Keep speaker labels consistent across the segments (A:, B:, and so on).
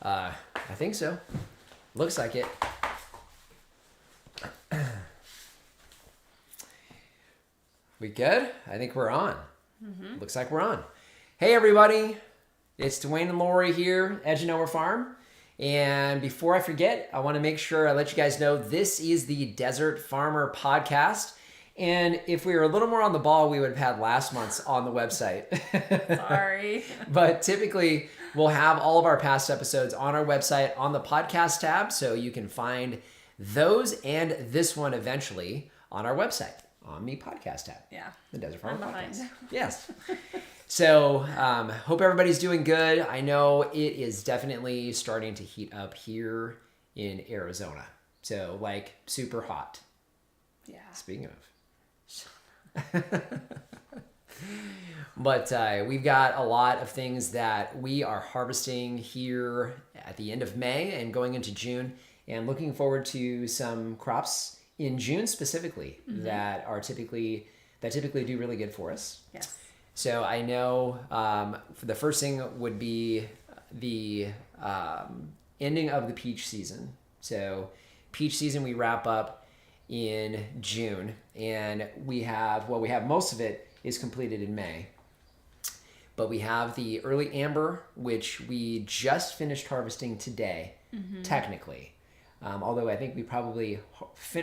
A: I think so. Looks like it. We good? I think we're on. Mm-hmm. Looks like we're on. Hey, everybody. It's Dwayne and Lori here, Edge and Nowhere Farm. And before I forget, I want to make sure I let you guys know this is the Desert Farmer Podcast. And if we were a little more on the ball, we would have had last month's on the website.
B: Sorry.
A: But typically, we'll have all of our past episodes on our website on the podcast tab, so you can find those and this one eventually on our website on the podcast tab.
B: Yeah.
A: The Desert Farmer
B: I'm
A: Podcast.
B: behind.
A: Yes. So, hope everybody's doing good. I know it is definitely starting to heat up here in Arizona. So, like, super hot.
B: Yeah.
A: Speaking of. But we've got a lot of things that we are harvesting here at the end of May and going into June, and looking forward to some crops in June specifically that typically do really good for us.
B: Yes.
A: So I know the first thing would be the ending of the peach season. So peach season we wrap up in June, and we have most of it is completed in May. But we have the early amber, which we just finished harvesting today, technically. Although I think we probably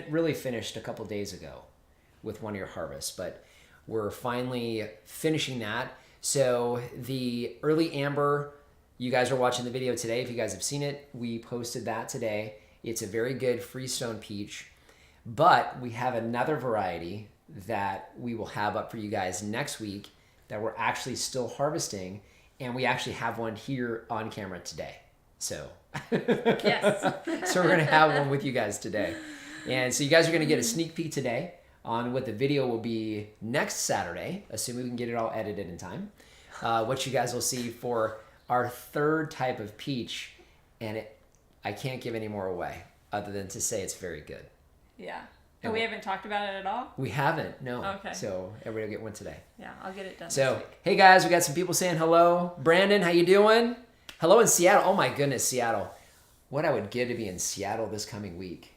A: really finished a couple days ago with one of your harvests. But we're finally finishing that. So the early amber, you guys are watching the video today. If you guys have seen it, we posted that today. It's a very good Freestone Peach. But we have another variety that we will have up for you guys next week that we're actually still harvesting, and we actually have one here on camera today. So,
B: Yes.
A: so we're going to have one with you guys today. And so you guys are going to get a sneak peek today on what the video will be next Saturday, assuming we can get it all edited in time. What you guys will see for our third type of peach, and I can't give any more away other than to say it's very good.
B: Yeah. And we haven't talked about it at all?
A: We haven't, no.
B: Okay.
A: So everybody will get one today.
B: Yeah, I'll get it done
A: So,
B: this week.
A: hey guys, we got some people saying hello. Brandon, how you doing? Hello in Seattle. Oh my goodness, Seattle. What I would give to be in Seattle this coming week.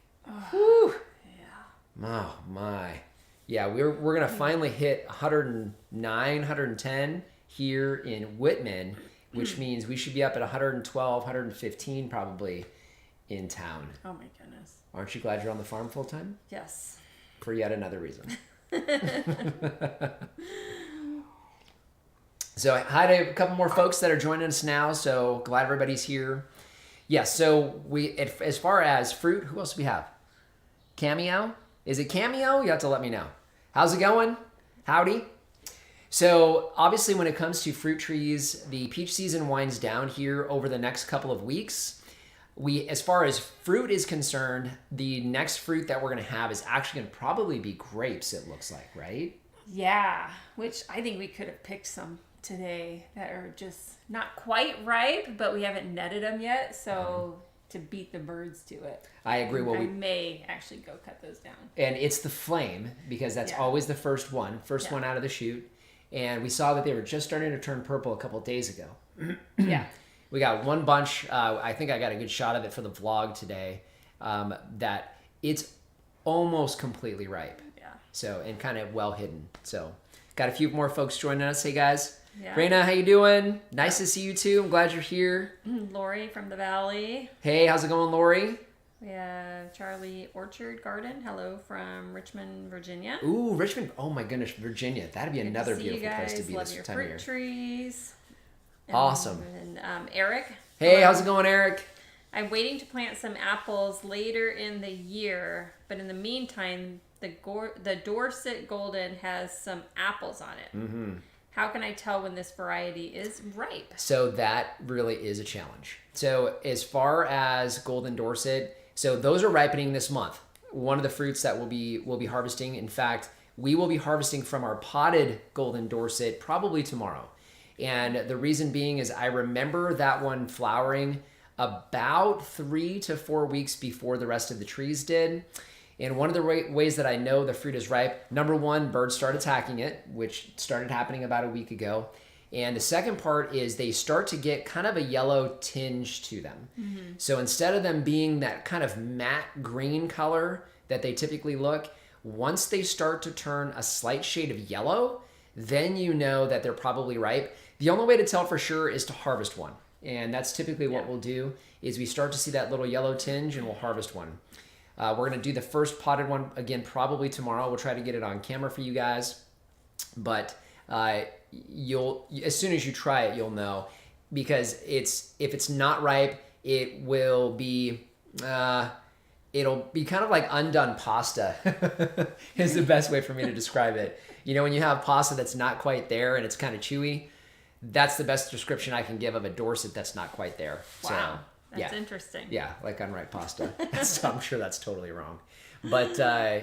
A: Whew.
B: Yeah.
A: Oh my. Yeah, we're going to finally hit 109, 110 here in Whitman, which means we should be up at 112, 115 probably in town.
B: Oh my goodness.
A: Aren't you glad you're on the farm full time?
B: Yes.
A: For yet another reason. So hi to a couple more folks that are joining us now. So glad everybody's here. Yes. So as far as fruit, who else do we have? Cameo? Is it Cameo? You have to let me know. How's it going? Howdy. So obviously when it comes to fruit trees, the peach season winds down here over the next couple of weeks. As far as fruit is concerned, the next fruit that we're going to have is actually going to probably be grapes, it looks like, right?
B: Yeah, which I think we could have picked some today that are just not quite ripe, but we haven't netted them yet, so to beat the birds to it.
A: I agree. Well,
B: I may actually go cut those down.
A: And it's the flame, because that's always the first one out of the chute. And we saw that they were just starting to turn purple a couple of days ago.
B: Yeah.
A: We got one bunch, I think I got a good shot of it for the vlog today, that it's almost completely ripe.
B: Yeah.
A: So, and kind of well hidden. So, got a few more folks joining us. Hey guys.
B: Yeah.
A: Raina, how you doing? Nice to see you too. I'm glad you're here.
B: Lori from the Valley.
A: Hey, how's it going, Lori?
B: We have Charlie Orchard Garden. Hello from Richmond, Virginia.
A: Ooh, Richmond. Oh my goodness, Virginia. That'd be another beautiful place to be
B: Love
A: this
B: your
A: time of year.
B: fruit trees.
A: Awesome.
B: And Eric.
A: Hey, how's it going, Eric?
B: I'm waiting to plant some apples later in the year, but in the meantime, the Dorset Golden has some apples on it. Mm-hmm. How can I tell when this variety is ripe?
A: So that really is a challenge. So as far as Golden Dorset, so those are ripening this month. One of the fruits that we'll be harvesting. In fact, we will be harvesting from our potted Golden Dorset probably tomorrow. And the reason being is I remember that one flowering about 3 to 4 weeks before the rest of the trees did. And one of the ways that I know the fruit is ripe, number one, birds start attacking it, which started happening about a week ago. And the second part is they start to get kind of a yellow tinge to them. So instead of them being that kind of matte green color that they typically look, once they start to turn a slight shade of yellow, then you know that they're probably ripe. The only way to tell for sure is to harvest one. And that's typically what we'll do is we start to see that little yellow tinge and we'll harvest one. We're going to do the first potted one again probably tomorrow. We'll try to get it on camera for you guys. But you'll, as soon as you try it, you'll know, because if it's not ripe, it will be it'll be kind of like undone pasta is the best way for me to describe it. You know, when you have pasta that's not quite there and it's kind of chewy, that's the best description I can give of a Dorset that's not quite there.
B: Wow.
A: So,
B: That's interesting.
A: Yeah, like unripe pasta. So I'm sure that's totally wrong. But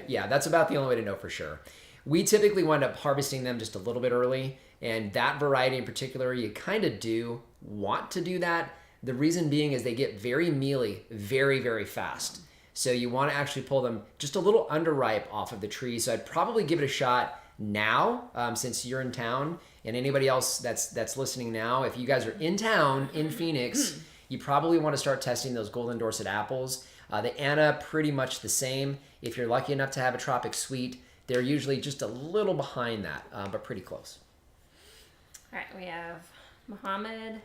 A: yeah, that's about the only way to know for sure. We typically wind up harvesting them just a little bit early, and that variety in particular, you kind of do want to do that. The reason being is they get very mealy very, very fast. So you want to actually pull them just a little underripe off of the tree. So I'd probably give it a shot now, since you're in town, and anybody else that's listening now, if you guys are in town in Phoenix, you probably want to start testing those Golden Dorset apples. The Anna, pretty much the same. If you're lucky enough to have a Tropic Sweet, they're usually just a little behind that, but pretty close.
B: All right, we have Muhammad.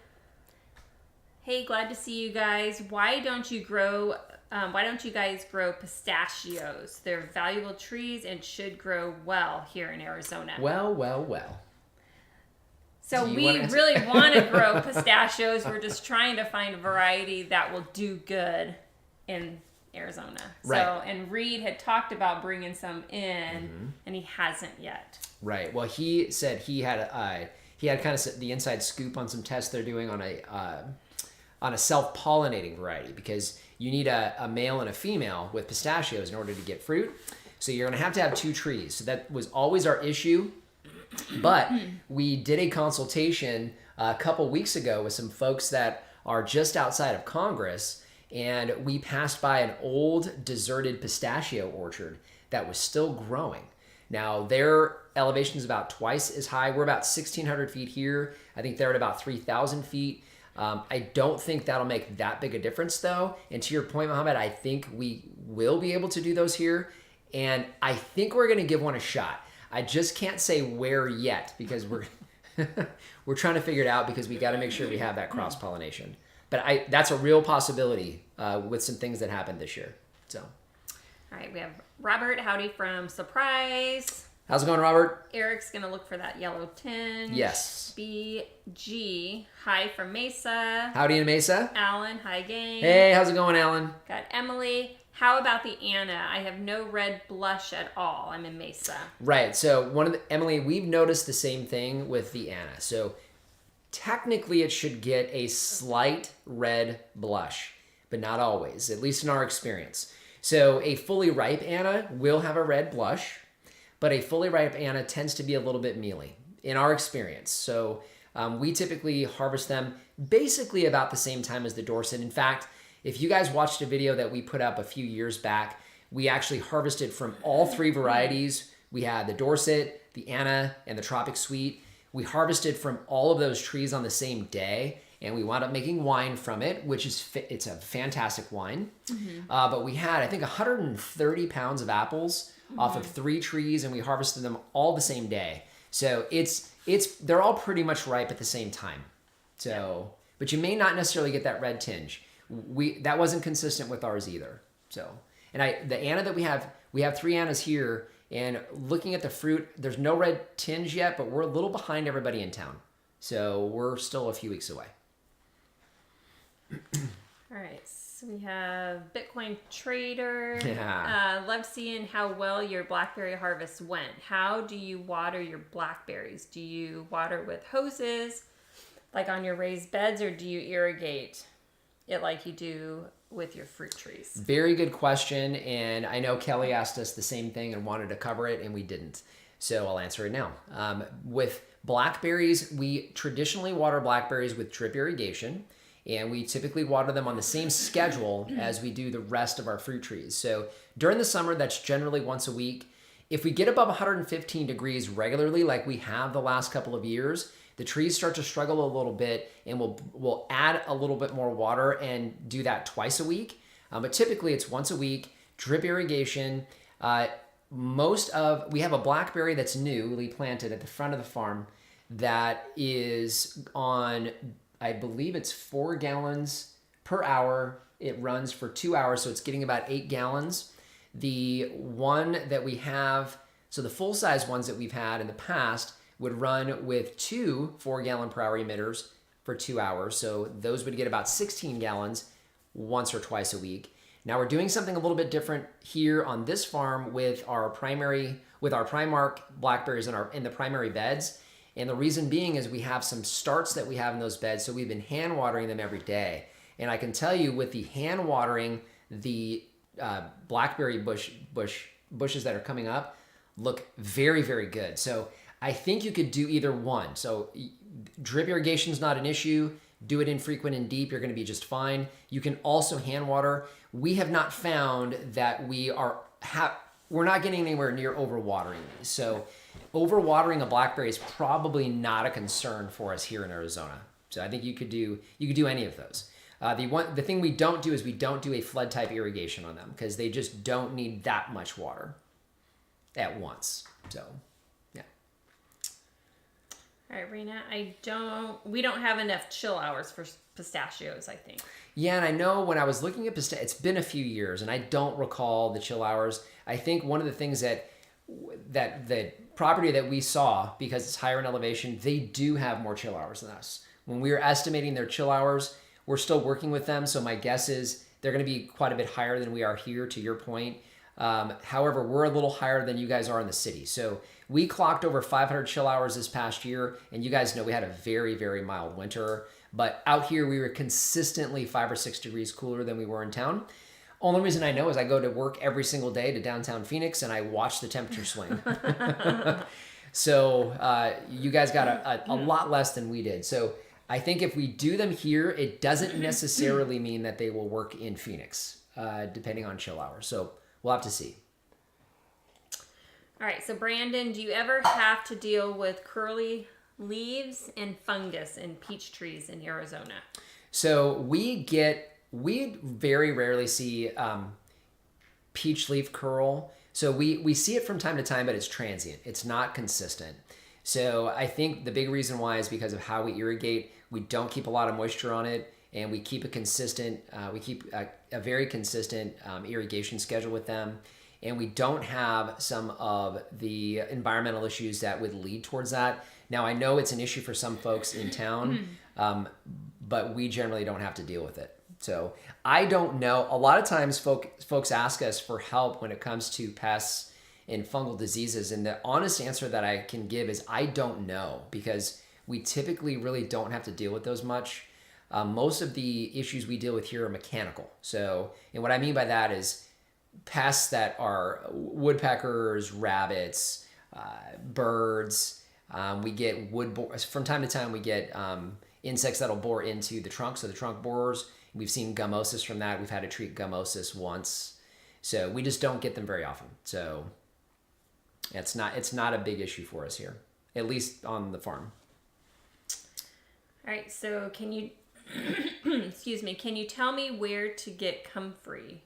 B: Hey, glad to see you guys. Why don't you guys grow pistachios? They're valuable trees and should grow well here in Arizona.
A: Well.
B: So we really want to grow pistachios. We're just trying to find a variety that will do good in Arizona.
A: Right.
B: So, and Reed had talked about bringing some in, and he hasn't yet.
A: Right. Well, he said he had kind of the inside scoop on some tests they're doing on a self-pollinating variety, because you need a male and a female with pistachios in order to get fruit. So you're going to have 2 trees. So that was always our issue. But we did a consultation a couple weeks ago with some folks that are just outside of Congress, and we passed by an old deserted pistachio orchard that was still growing. Now, their elevation is about twice as high. We're about 1,600 feet here. I think they're at about 3,000 feet. I don't think that'll make that big a difference, though. And to your point, Mohammed, I think we will be able to do those here. And I think we're going to give one a shot. I just can't say where yet, because we're trying to figure it out, because we got to make sure we have that cross-pollination. But that's a real possibility with some things that happened this year. So,
B: all right, we have Robert. Howdy from Surprise.
A: How's it going, Robert?
B: Eric's going to look for that yellow tinge.
A: Yes.
B: BG. Hi from Mesa.
A: Howdy in Mesa.
B: Alan. Hi, gang.
A: Hey, how's it going, Alan?
B: Got Emily. How about the Anna? I have no red blush at all. I'm in Mesa.
A: Right. So Emily, we've noticed the same thing with the Anna. So technically it should get a slight red blush, but not always, at least in our experience. So a fully ripe Anna will have a red blush, but a fully ripe Anna tends to be a little bit mealy in our experience. So we typically harvest them basically about the same time as the Dorset. In fact, if you guys watched a video that we put up a few years back, we actually harvested from all 3 varieties. We had the Dorset, the Anna, and the Tropic Sweet. We harvested from all of those trees on the same day, and we wound up making wine from it, which is it's a fantastic wine. But we had, I think, 130 pounds of apples off of 3 trees, and we harvested them all the same day. So they're all pretty much ripe at the same time. So, but you may not necessarily get that red tinge. That wasn't consistent with ours either. So, and the Anna that we have 3 Annas here, and looking at the fruit, there's no red tinge yet, but we're a little behind everybody in town. So we're still a few weeks away.
B: All right, so we have Bitcoin Trader.
A: Yeah.
B: Love seeing how well your blackberry harvest went. How do you water your blackberries? Do you water with hoses, like on your raised beds, or do you irrigate it like you do with your fruit trees?
A: Very good question, and I know Kelly asked us the same thing and wanted to cover it, and we didn't. So I'll answer it now. With blackberries, we traditionally water blackberries with drip irrigation, and we typically water them on the same schedule as we do the rest of our fruit trees. So during the summer, that's generally once a week. If we get above 115 degrees regularly, like we have the last couple of years, the trees start to struggle a little bit, and we'll add a little bit more water and do that twice a week. But typically it's once a week, drip irrigation. We have a blackberry that's newly planted at the front of the farm that is on, I believe it's 4 gallons per hour. It runs for 2 hours, so it's getting about 8 gallons. The one that we have, so the full-size ones that we've had in the past would run with 2 4-gallon per hour emitters for 2 hours. So those would get about 16 gallons once or twice a week. Now we're doing something a little bit different here on this farm with our Primark blackberries in the primary beds. And the reason being is we have some starts that we have in those beds, so we've been hand watering them every day. And I can tell you, with the hand watering, the blackberry bushes that are coming up look very, very good. So I think you could do either one. So drip irrigation is not an issue. Do it infrequent and deep. You're going to be just fine. You can also hand water. We have not found that we're not getting anywhere near overwatering these. So overwatering a blackberry is probably not a concern for us here in Arizona. So I think you could do any of those. The thing we don't do is we don't do a flood type irrigation on them because they just don't need that much water at once. So yeah.
B: All right, Rena, we don't have enough chill hours for pistachios, I think.
A: Yeah, and I know when I was looking at it's been a few years, and I don't recall the chill hours. I think one of the things that the property that we saw, because it's higher in elevation, they do have more chill hours than us. When we were estimating their chill hours, we're still working with them, so my guess is they're going to be quite a bit higher than we are here, to your point. However, we're a little higher than you guys are in the city. So we clocked over 500 chill hours this past year, and you guys know we had a very, very mild winter. But out here, we were consistently 5 or 6 degrees cooler than we were in town. Only reason I know is I go to work every single day to downtown Phoenix, and I watch the temperature swing. So you guys got a lot less than we did. So I think if we do them here, it doesn't necessarily mean that they will work in Phoenix, depending on chill hours. So we'll have to see.
B: All right, so Brandon, do you ever have to deal with curly leaves and fungus in peach trees in Arizona?
A: So we very rarely see peach leaf curl. So we see it from time to time, but it's transient. It's not consistent. So I think the big reason why is because of how we irrigate. We don't keep a lot of moisture on it, and we keep a very consistent irrigation schedule with them. And we don't have some of the environmental issues that would lead towards that. Now, I know it's an issue for some folks in town, but we generally don't have to deal with it. So I don't know. A lot of times folks ask us for help when it comes to pests and fungal diseases. And the honest answer that I can give is I don't know, because we typically really don't have to deal with those much. Most of the issues we deal with here are mechanical. So, and what I mean by that is pests that are woodpeckers, rabbits, birds. We get from time to time. We get insects that'll bore into the trunk, so the trunk borers. We've seen gummosis from that. We've had to treat gummosis once, so we just don't get them very often. So it's not a big issue for us here, at least on the farm.
B: All right. So can you excuse me? Can you tell me where to get comfrey?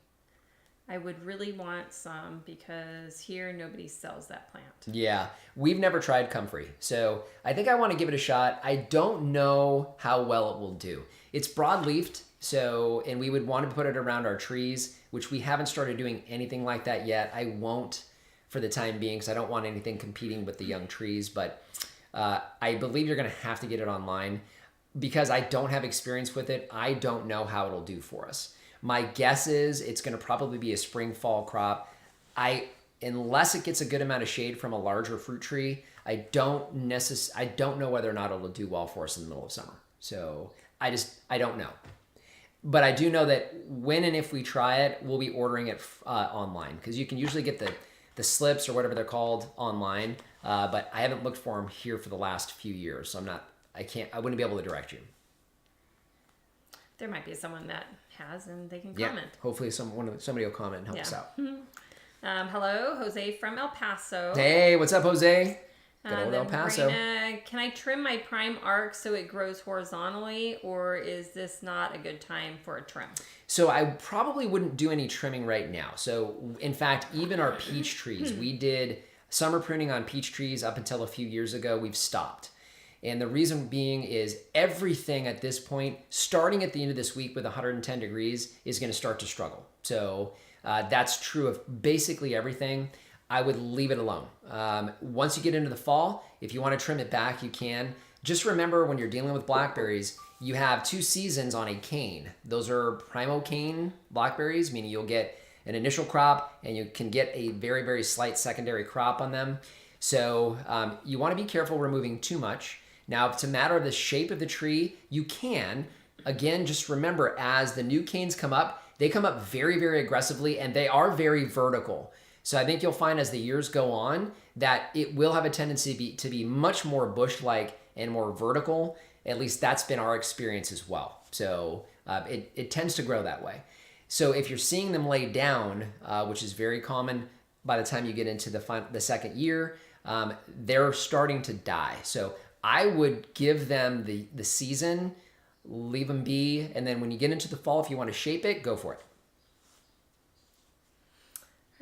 B: I would really want some because here nobody sells that plant.
A: Yeah, we've never tried comfrey, so I think I want to give it a shot. I don't know how well it will do. It's broad-leafed, and we would want to put it around our trees, which we haven't started doing anything like that yet. I won't for the time being because I don't want anything competing with the young trees, but I believe you're going to have to get it online because I don't have experience with it. I don't know how it'll do for us. My guess is it's going to probably be a spring-fall crop. Unless it gets a good amount of shade from a larger fruit tree, I don't know whether or not it'll do well for us in the middle of summer. So I don't know. But I do know that when and if we try it, we'll be ordering it online because you can usually get the slips or whatever they're called online. But I haven't looked for them here for the last few years, so I wouldn't be able to direct you.
B: There might be someone that has, and they can comment.
A: Yeah, hopefully somebody will comment and help us out.
B: Hello, Jose from El Paso.
A: Hey, what's up, Jose? Good old El
B: Then
A: Paso.
B: Marina, can I trim my prime arc so it grows horizontally, or is this not a good time for a trim?
A: So I probably wouldn't do any trimming right now. So in fact, even our peach trees, we did summer pruning on peach trees up until a few years ago. We've stopped. And the reason being is everything at this point, starting at the end of this week with 110 degrees, is going to start to struggle. So that's true of basically everything. I would leave it alone. Once you get into the fall, if you want to trim it back, you can. Just remember when you're dealing with blackberries, you have 2 seasons on a cane. Those are primo cane blackberries, meaning you'll get an initial crop and you can get a very, very slight secondary crop on them. So you want to be careful removing too much. Now, if it's a matter of the shape of the tree, you can. Again, just remember, as the new canes come up, they come up very, very aggressively and they are very vertical. So I think you'll find as the years go on that it will have a tendency to be much more bush-like and more vertical. At least that's been our experience as well. So it tends to grow that way. So if you're seeing them lay down, which is very common by the time you get into the second year, they're starting to die. So I would give them the season, leave them be, and then when you get into the fall, if you want to shape it, go for it.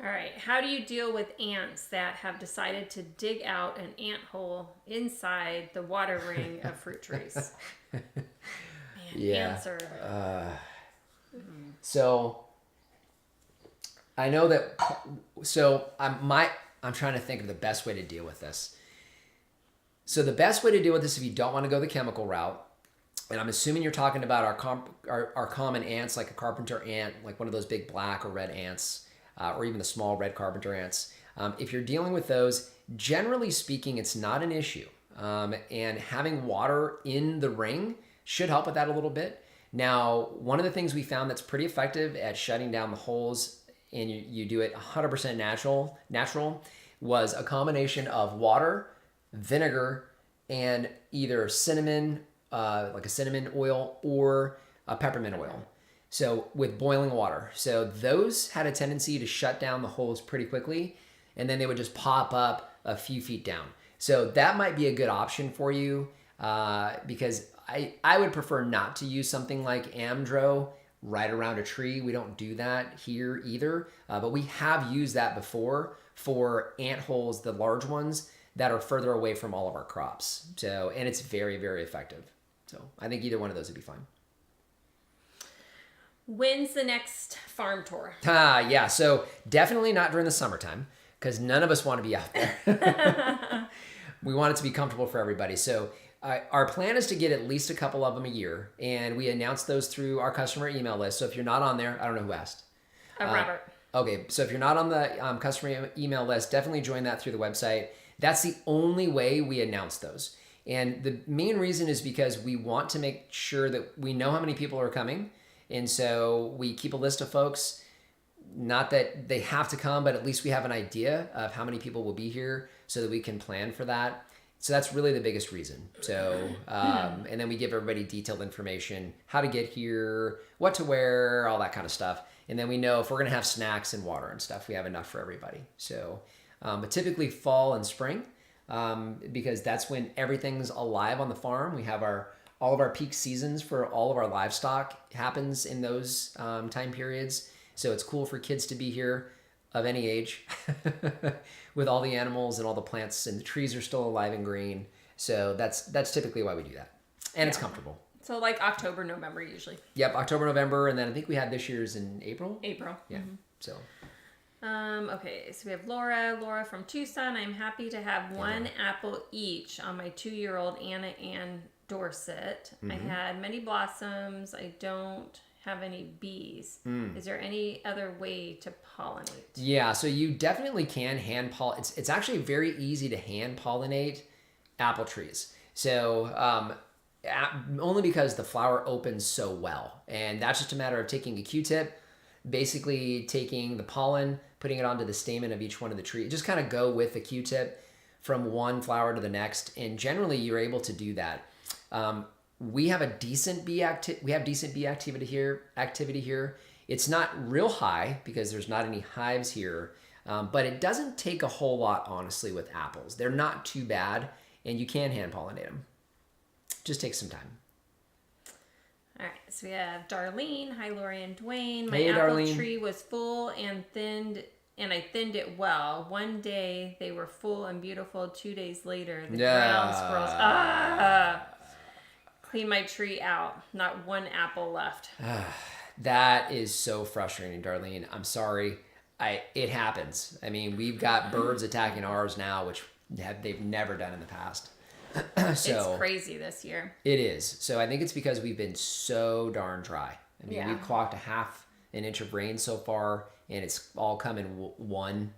B: All right. How do you deal with ants that have decided to dig out an ant hole inside the water ring of fruit trees? Man, ants are...
A: So I know that. So I'm trying to think of the best way to deal with this. So the best way to deal with this, if you don't want to go the chemical route, and I'm assuming you're talking about our common ants, like a carpenter ant, like one of those big black or red ants. Or even the small red carpenter ants. If you're dealing with those, generally speaking, it's not an issue. And having water in the ring should help with that a little bit. Now, one of the things we found that's pretty effective at shutting down the holes, and you do it 100% natural, was a combination of water, vinegar, and either cinnamon, like a cinnamon oil, or a peppermint oil. So with boiling water. So those had a tendency to shut down the holes pretty quickly, and then they would just pop up a few feet down. So that might be a good option for you because I would prefer not to use something like Amdro right around a tree. We don't do that here either, but we have used that before for ant holes, the large ones that are further away from all of our crops. So, and it's very, very effective. So I think either one of those would be fine.
B: When's the next farm tour?
A: Yeah. So definitely not during the summertime because none of us want to be out there. We want it to be comfortable for everybody. So our plan is to get at least a couple of them a year, and we announce those through our customer email list. So if you're not on there, I don't know who asked.
B: Robert.
A: Okay. So if you're not on the customer email list, definitely join that through the website. That's the only way we announce those. And the main reason is because we want to make sure that we know how many people are coming. And so we keep a list of folks, not that they have to come, but at least we have an idea of how many people will be here so that we can plan for that. So that's really the biggest reason. So, and then we give everybody detailed information, how to get here, what to wear, all that kind of stuff. And then we know if we're going to have snacks and water and stuff, we have enough for everybody. So, but typically fall and spring, because that's when everything's alive on the farm. We have all of our peak seasons for all of our livestock happens in those time periods. So it's cool for kids to be here of any age with all the animals and all the plants, and the trees are still alive and green. So that's typically why we do that. And it's comfortable.
B: So like October, November usually.
A: Yep, October, November, and then I think we had this year's in April.
B: April.
A: Yeah. Mm-hmm. So.
B: Okay, so we have Laura from Tucson. I'm happy to have one apple each on my 2-year-old Anna Ann Dorset. I had many blossoms. I don't have any bees. Is there any other way to pollinate? Yeah,
A: so you definitely can hand pollinate. It's actually very easy to hand pollinate apple trees. So only because the flower opens so well. And that's just a matter of taking a Q-tip, basically taking the pollen, putting it onto the stamen of each one of the trees. Just kind of go with the Q-tip from one flower to the next. And generally you're able to do that. We have decent bee activity here. It's not real high because there's not any hives here, But it doesn't take a whole lot, honestly, with apples. They're not too bad, and you can hand pollinate them. Just takes some time.
B: All right, so we have Darlene. Hi, Lori and Dwayne. My
A: Hey,
B: apple
A: Darlene.
B: tree was full and thinned, and I thinned it well. One day they were full and beautiful. 2 days later, the ground squirrels cleaned my tree out. Not one apple left.
A: That is so frustrating, Darlene. I'm sorry. It happens. I mean, we've got birds attacking ours now, which they've never done in the past. So
B: it's crazy this year.
A: It is. So I think it's because we've been so darn dry. I mean,
B: Yeah.
A: we've clocked a half an inch of rain so far, and it's all come in one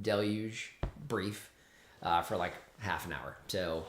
A: deluge brief for like half an hour. So,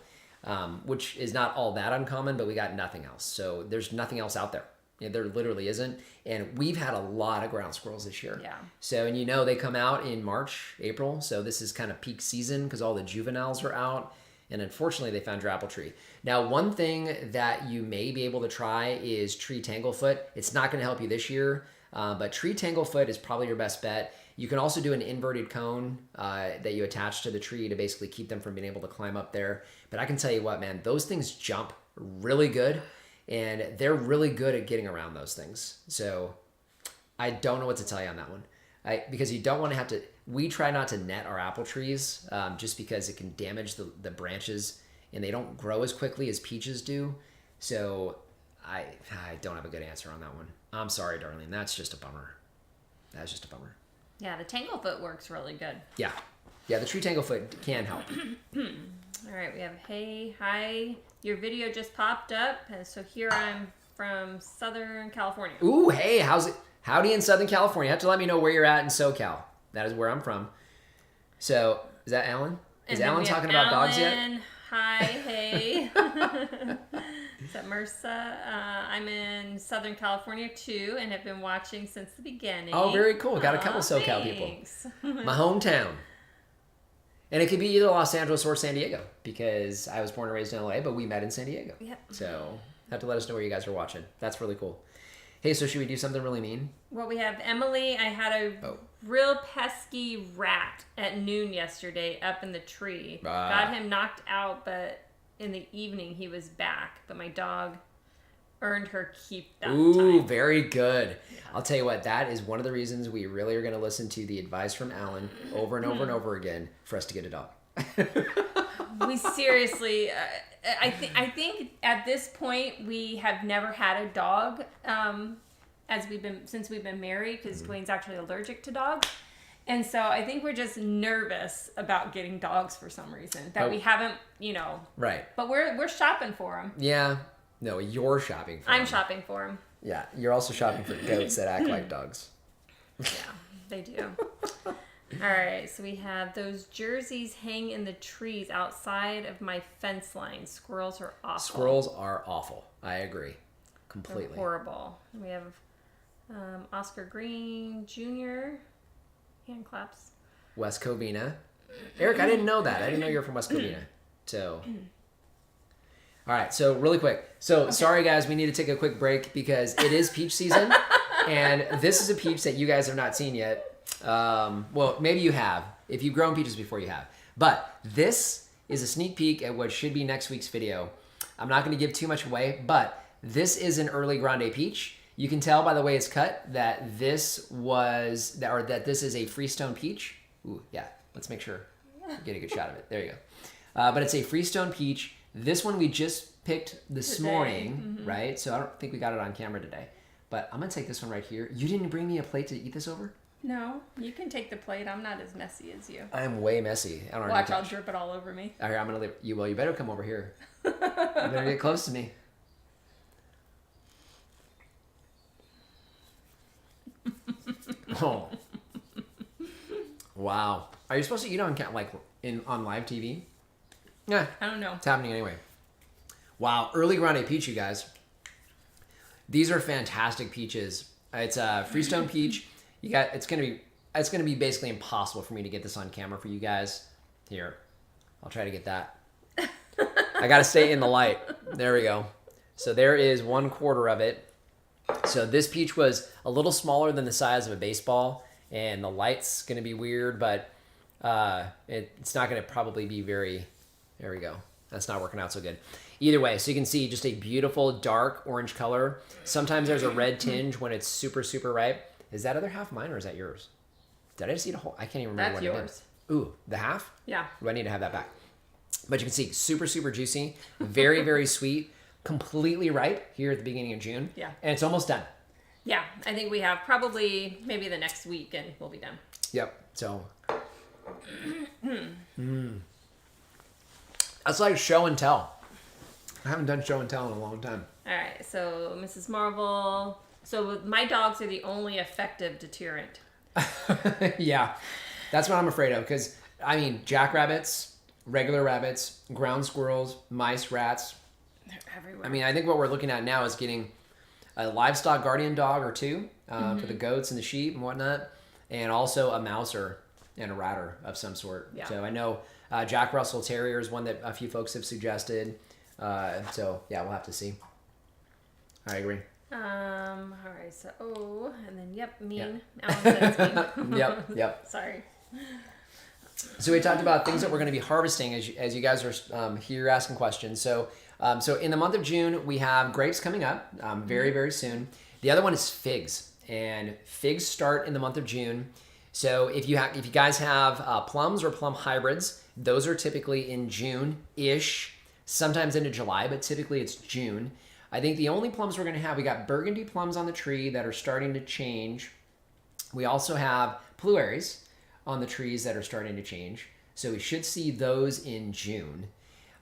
A: which is not all that uncommon, but we got nothing else. So there's nothing else out there. There literally isn't. And we've had a lot of ground squirrels this year.
B: Yeah.
A: So, and they come out in March, April. So this is kind of peak season because all the juveniles are out. And unfortunately, they found your apple tree. Now, one thing that you may be able to try is tree tanglefoot. It's not going to help you this year, but tree tanglefoot is probably your best bet. You can also do an inverted cone that you attach to the tree to basically keep them from being able to climb up there. But I can tell you what, man, those things jump really good, and they're really good at getting around those things. So I don't know what to tell you on that one. Because you don't want to have to, we try not to net our apple trees just because it can damage the branches and they don't grow as quickly as peaches do. So I don't have a good answer on that one. I'm sorry, Darlene. That's just a bummer. That's just a bummer.
B: Yeah, the tanglefoot works really good.
A: Yeah. Yeah, the tree tanglefoot can help.
B: All right, we have hey, hi. Your video just popped up. And so here I'm from Southern California.
A: Ooh, hey, how's it? Howdy in Southern California. You have to let me know where you're at in SoCal. That is where I'm from. So, is that Alan? Is Alan talking about dogs yet?
B: Hi, hey. Is that MRSA? I'm in Southern California too and have been watching since the beginning.
A: Oh, very cool. Got a couple SoCal
B: thanks.
A: people. My hometown. And it could be either Los Angeles or San Diego because I was born and raised in LA, but we met in San Diego.
B: Yep.
A: So, have to let us know where you guys are watching. That's really cool. Hey, so should we do something really mean?
B: Well, we have Emily. I had a real pesky rat at noon yesterday up in the tree. Got him knocked out, but in the evening he was back. But my dog earned her keep that time.
A: Very good. Yeah. I'll tell you what, that is one of the reasons we really are going to listen to the advice from Alan over and over and over again for us to get a dog.
B: We seriously, I think at this point we have never had a dog since we've been married because Dwayne's actually allergic to dogs, and so I think we're just nervous about getting dogs for some reason that we haven't,
A: Right.
B: But we're shopping for them.
A: Yeah. No, you're shopping for them.
B: I'm shopping for them.
A: Yeah, you're also shopping for goats that act like dogs.
B: Yeah, they do. All right, so we have those jerseys hang in the trees outside of my fence line. Squirrels are awful.
A: Squirrels are awful. I agree. Completely.
B: They're horrible. We have Oscar Green Jr. hand claps.
A: West Covina. Eric, I didn't know that. I didn't know you were from West Covina. So, all right. So really quick. So sorry guys, we need to take a quick break because it is peach season, and this is a peach that you guys have not seen yet. Well, maybe you have. If you've grown peaches before, you have. But this is a sneak peek at what should be next week's video. I'm not going to give too much away, but this is an early Grande peach. You can tell by the way it's cut that this that this is a Freestone Peach. Ooh, yeah. Let's make sure we get a good shot of it. There you go. But it's a Freestone Peach. This one we just picked this morning, right? So I don't think we got it on camera today. But I'm going to take this one right here. You didn't bring me a plate to eat this over?
B: No, you can take the plate. I'm not as messy as you.
A: I'm way messy. I don't know.
B: Watch, I'll drip it all over me.
A: All right, I'm going to leave you. Well, you better come over here. You better get close to me. Oh. Wow. Are you supposed to eat on live TV? Yeah.
B: I don't know.
A: It's happening anyway. Wow. Early Grande Peach, you guys. These are fantastic peaches. It's a Freestone Peach. It's gonna be basically impossible for me to get this on camera for you guys. Here, I'll try to get that. I gotta stay in the light. There we go. So there is 1/4 of it. So this peach was a little smaller than the size of a baseball, and the light's going to be weird, but it's not going to probably be very, there we go. That's not working out so good. Either way, so you can see just a beautiful dark orange color. Sometimes there's a red tinge when it's super, super ripe. Is that other half mine or is that yours? Did I just eat a whole? I can't even remember
B: That's
A: what
B: yours.
A: I did. Ooh, the half?
B: Yeah.
A: Do I need to have that back? But you can see super, super juicy, very, very sweet, completely ripe here at the beginning of June.
B: Yeah.
A: And it's almost done.
B: Yeah, I think we have probably maybe the next week and we'll be done.
A: Yep. So. That's like show and tell. I haven't done show and tell in a long time.
B: All right, so Mrs. Marvel. So my dogs are the only effective deterrent.
A: Yeah, that's what I'm afraid of. Because, I mean, jackrabbits, regular rabbits, ground squirrels, mice, rats.
B: They're everywhere.
A: I mean, I think what we're looking at now is getting a livestock guardian dog or two for the goats and the sheep and whatnot. And also a mouser and a ratter of some sort.
B: Yeah.
A: So I know Jack Russell Terrier is one that a few folks have suggested. So, yeah, we'll have to see. I agree.
B: All right, so, and then, mean. Alan said it's mean.
A: Yep.
B: Sorry.
A: So we talked about things that we're going to be harvesting as you guys are here asking questions. So in the month of June, we have grapes coming up very, very soon. The other one is figs, and figs start in the month of June. So if you guys have plums or plum hybrids, those are typically in June-ish, sometimes into July, but typically it's June. I think the only plums we're going to have, we got burgundy plums on the tree that are starting to change. We also have blueberries on the trees that are starting to change. So we should see those in June.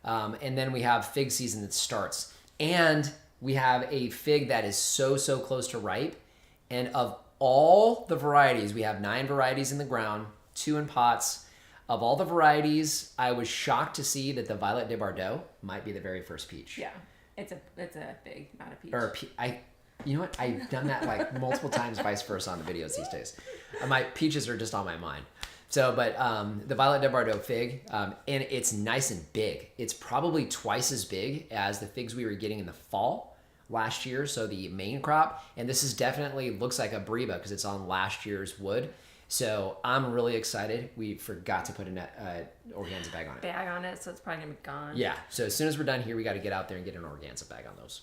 A: And then we have fig season that starts. And we have a fig that is so, so close to ripe. And of all the varieties, we have 9 varieties in the ground, 2 in pots. Of all the varieties, I was shocked to see that the Violet de Bardot might be the very first peach.
B: Yeah, it's a big amount of peach.
A: You know what? I've done that like multiple times, vice versa on the videos these days. My peaches are just on my mind. So, but the Violet de Bardot fig, and it's nice and big. It's probably twice as big as the figs we were getting in the fall last year. So the main crop, and this is definitely looks like a Breba because it's on last year's wood. So I'm really excited. We forgot to put an organza bag on it.
B: So it's probably gonna be gone.
A: Yeah. So as soon as we're done here, we got to get out there and get an organza bag on those.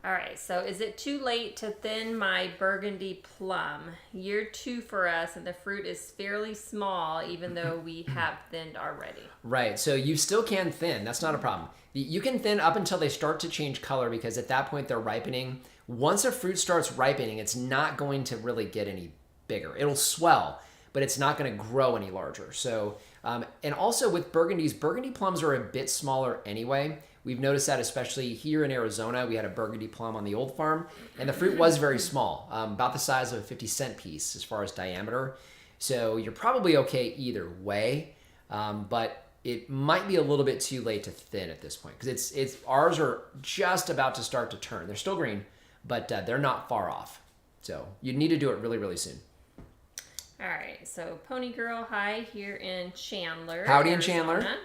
B: All right, so is it too late to thin my burgundy plum? Year 2 for us, and the fruit is fairly small, even though we have thinned already.
A: Right, so you still can thin. That's not a problem. You can thin up until they start to change color because at that point they're ripening. Once a fruit starts ripening, it's not going to really get any bigger. It'll swell, but it's not going to grow any larger. So, and also with burgundy plums are a bit smaller anyway. We've noticed that especially here in Arizona. We had a burgundy plum on the old farm, and the fruit was very small, about the size of a 50-cent piece as far as diameter. So you're probably okay either way, but it might be a little bit too late to thin at this point because it's ours are just about to start to turn. They're still green, but they're not far off. So you need to do it really, really soon.
B: All right, so Pony Girl, hi, here in Chandler.
A: Howdy in
B: Arizona.
A: Chandler.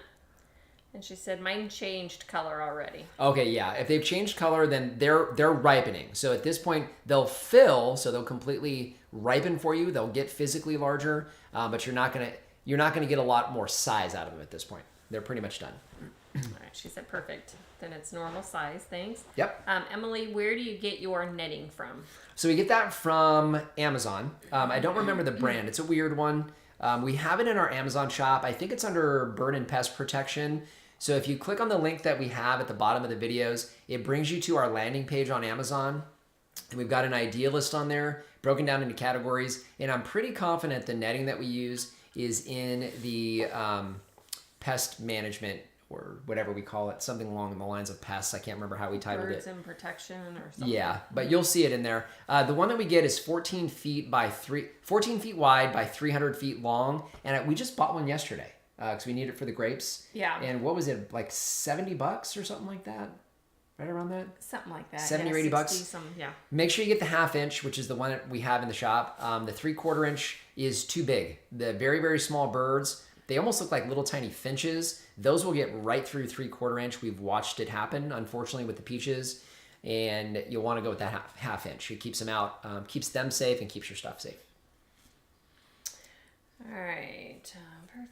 B: And she said, mine changed color already.
A: Okay, yeah. If they've changed color, then they're ripening. So at this point, they'll fill, so they'll completely ripen for you. They'll get physically larger, but you're not gonna get a lot more size out of them at this point. They're pretty much done.
B: All right, she said, perfect. Then it's normal size, thanks.
A: Yep.
B: Emily, where do you get your netting from?
A: So we get that from Amazon. I don't remember the brand. It's a weird one. We have it in our Amazon shop. I think it's under Bird and Pest Protection. So if you click on the link that we have at the bottom of the videos, it brings you to our landing page on Amazon. And we've got an idea list on there, broken down into categories. And I'm pretty confident the netting that we use is in the pest management or whatever we call it, something along the lines of pests. I can't remember how we titled
B: Birds
A: it.
B: and protection or something.
A: Yeah, but you'll see it in there. The one that we get is 14 feet wide by 300 feet long. And we just bought one yesterday. Because we need it for the grapes.
B: Yeah.
A: And what was it, like $70 or something like that? Right around that?
B: Something like that.
A: 70
B: yeah,
A: or 80 bucks?
B: Something, yeah.
A: Make sure you get the 1/2 inch, which is the one that we have in the shop. The 3/4 inch is too big. The very, very small birds, they almost look like little tiny finches. Those will get right through 3/4 inch. We've watched it happen, unfortunately, with the peaches. And you'll want to go with that 1/2 inch. It keeps them out, keeps them safe, and keeps your stuff safe.
B: All right,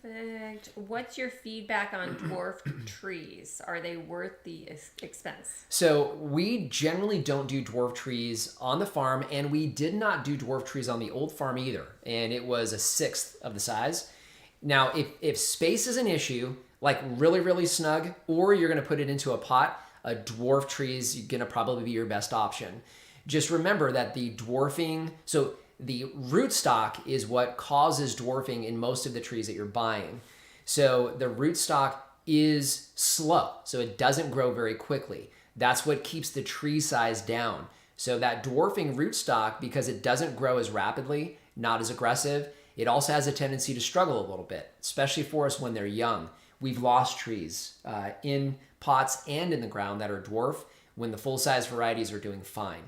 B: perfect. What's your feedback on dwarf trees? Are they worth the expense?
A: So we generally don't do dwarf trees on the farm, and we did not do dwarf trees on the old farm either. And it was a sixth of the size. Now, if space is an issue, like really, really snug, or you're going to put it into a pot, a dwarf tree is going to probably be your best option. Just remember that the dwarfing, so the rootstock is what causes dwarfing in most of the trees that you're buying. So the rootstock is slow, so it doesn't grow very quickly. That's what keeps the tree size down. So that dwarfing rootstock, because it doesn't grow as rapidly, not as aggressive, it also has a tendency to struggle a little bit, especially for us when they're young. We've lost trees in pots and in the ground that are dwarf when the full-size varieties are doing fine.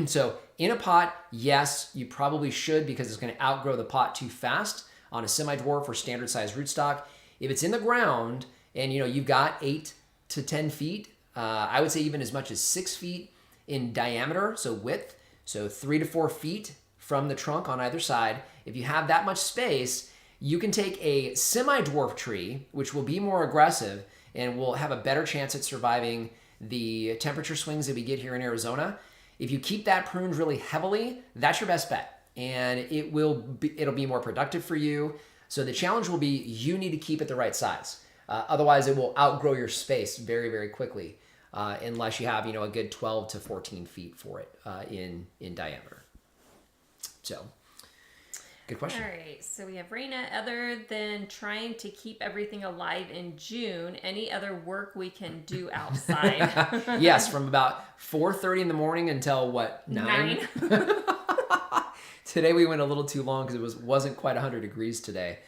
A: So in a pot, yes, you probably should because it's going to outgrow the pot too fast on a semi-dwarf or standard size rootstock. If it's in the ground and you've got 8 to 10 feet, I would say even as much as 6 feet in diameter, so width, so 3 to 4 feet from the trunk on either side. If you have that much space, you can take a semi-dwarf tree, which will be more aggressive and will have a better chance at surviving the temperature swings that we get here in Arizona. If you keep that pruned really heavily, that's your best bet. And it'll be more productive for you. So the challenge will be you need to keep it the right size. Otherwise, it will outgrow your space very, very quickly unless you have a good 12 to 14 feet for it in diameter. So, good question.
B: All right, so we have Raina. Other than trying to keep everything alive in June, any other work we can do outside?
A: Yes, from about 4:30 in the morning until what, 9? Today we went a little too long because it wasn't quite 100 degrees today.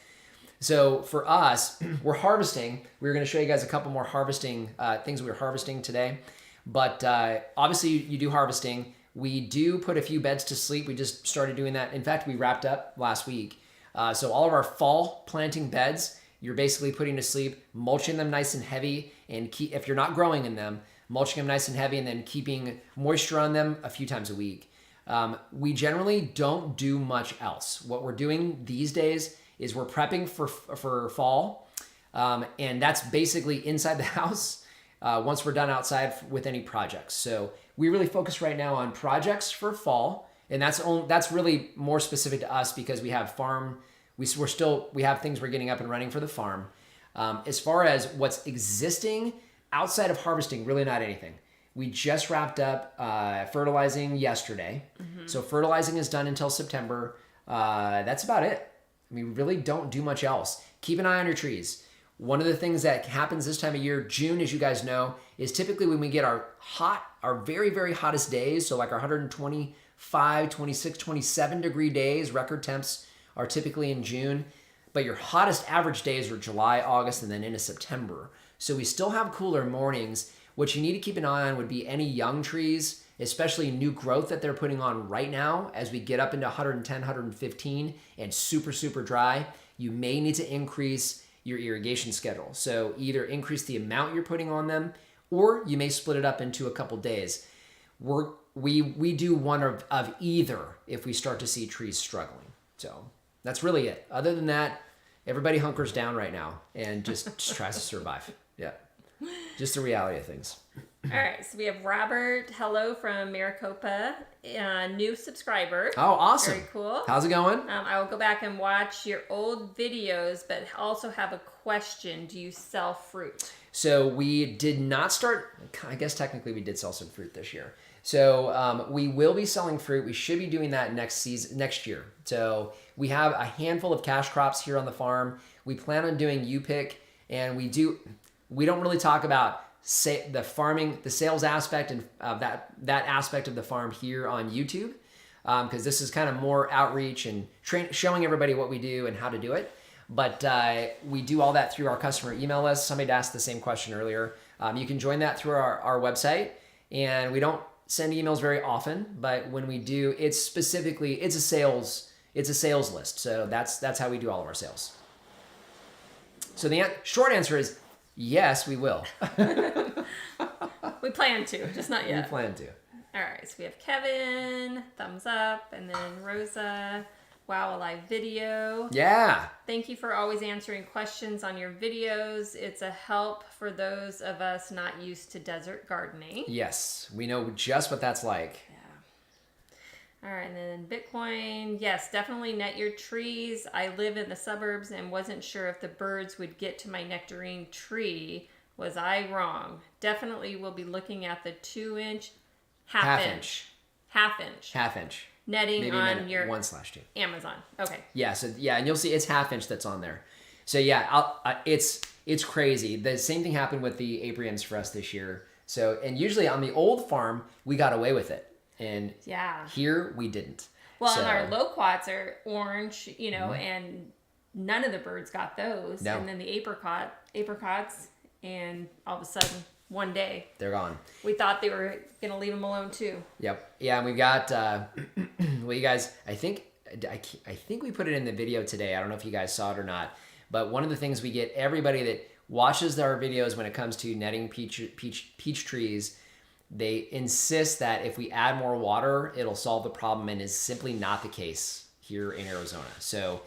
A: So for us, we're harvesting. We're going to show you guys a couple more harvesting things we were harvesting today. But obviously you do harvesting. We do put a few beds to sleep. We just started doing that. In fact, we wrapped up last week. So all of our fall planting beds, you're basically putting to sleep, mulching them nice and heavy, and if you're not growing in them, mulching them nice and heavy, and then keeping moisture on them a few times a week. We generally don't do much else. What we're doing these days is we're prepping for fall, and that's basically inside the house once we're done outside with any projects. So we really focus right now on projects for fall, and that's really more specific to us because we have we have things we're getting up and running for the farm. As far as what's existing outside of harvesting, really not anything. We just wrapped up fertilizing yesterday. Mm-hmm. So fertilizing is done until September. That's about it. We really don't do much else. Keep an eye on your trees. One of the things that happens this time of year, June, as you guys know, is typically when we get our very, very hottest days. So like our 125, 26, 27 degree days, record temps are typically in June. But your hottest average days are July, August, and then into September. So we still have cooler mornings. What you need to keep an eye on would be any young trees, especially new growth that they're putting on right now as we get up into 110, 115 and super, super dry. You may need to increase your irrigation schedule. So either increase the amount you're putting on them, or you may split it up into a couple days. We do one of either if we start to see trees struggling. So that's really it. Other than that, everybody hunkers down right now and just tries to survive. Yeah. Just the reality of things.
B: All right, so we have Robert, hello from Maricopa, new subscriber.
A: Oh, awesome.
B: Very cool.
A: How's it going?
B: I will go back and watch your old videos, but also have a question. Do you sell fruit?
A: So we did not start, I guess technically we did sell some fruit this year. So we will be selling fruit. We should be doing that next year. So we have a handful of cash crops here on the farm. We plan on doing U-pick, and we don't really talk about the farming, the sales aspect and that aspect of the farm here on YouTube, because this is kind of more outreach and showing everybody what we do and how to do it. But we do all that through our customer email list. Somebody asked the same question earlier. You can join that through our website, and we don't send emails very often, but when we do, it's a sales list. So that's how we do all of our sales. So the short answer is yes, we will.
B: We plan to, just not yet.
A: We plan to.
B: All right, so we have Kevin, thumbs up, and then Rosa. Wow, a live video.
A: Yeah.
B: Thank you for always answering questions on your videos. It's a help for those of us not used to desert gardening.
A: Yes, we know just what that's like.
B: All right, and then Bitcoin. Yes, definitely net your trees. I live in the suburbs and wasn't sure if the birds would get to my nectarine tree. Was I wrong? Definitely will be looking at the 2-inch, half inch netting
A: Maybe
B: on your
A: 1/2
B: Amazon. Okay.
A: Yeah, so yeah, and you'll see it's 1/2 inch that's on there. So yeah, it's crazy. The same thing happened with the apriums for us this year. So, and usually on the old farm we got away with it, and here we didn't.
B: Well, and our loquats are orange, and none of the birds got those.
A: No.
B: And then the apricots, and all of a sudden, one day,
A: they're gone.
B: We thought they were going to leave them alone too.
A: Yep. Yeah, and we've got, well, you guys, I think we put it in the video today. I don't know if you guys saw it or not, but one of the things we get everybody that watches our videos when it comes to netting peach trees, they insist that if we add more water, it'll solve the problem, and is simply not the case here in Arizona. So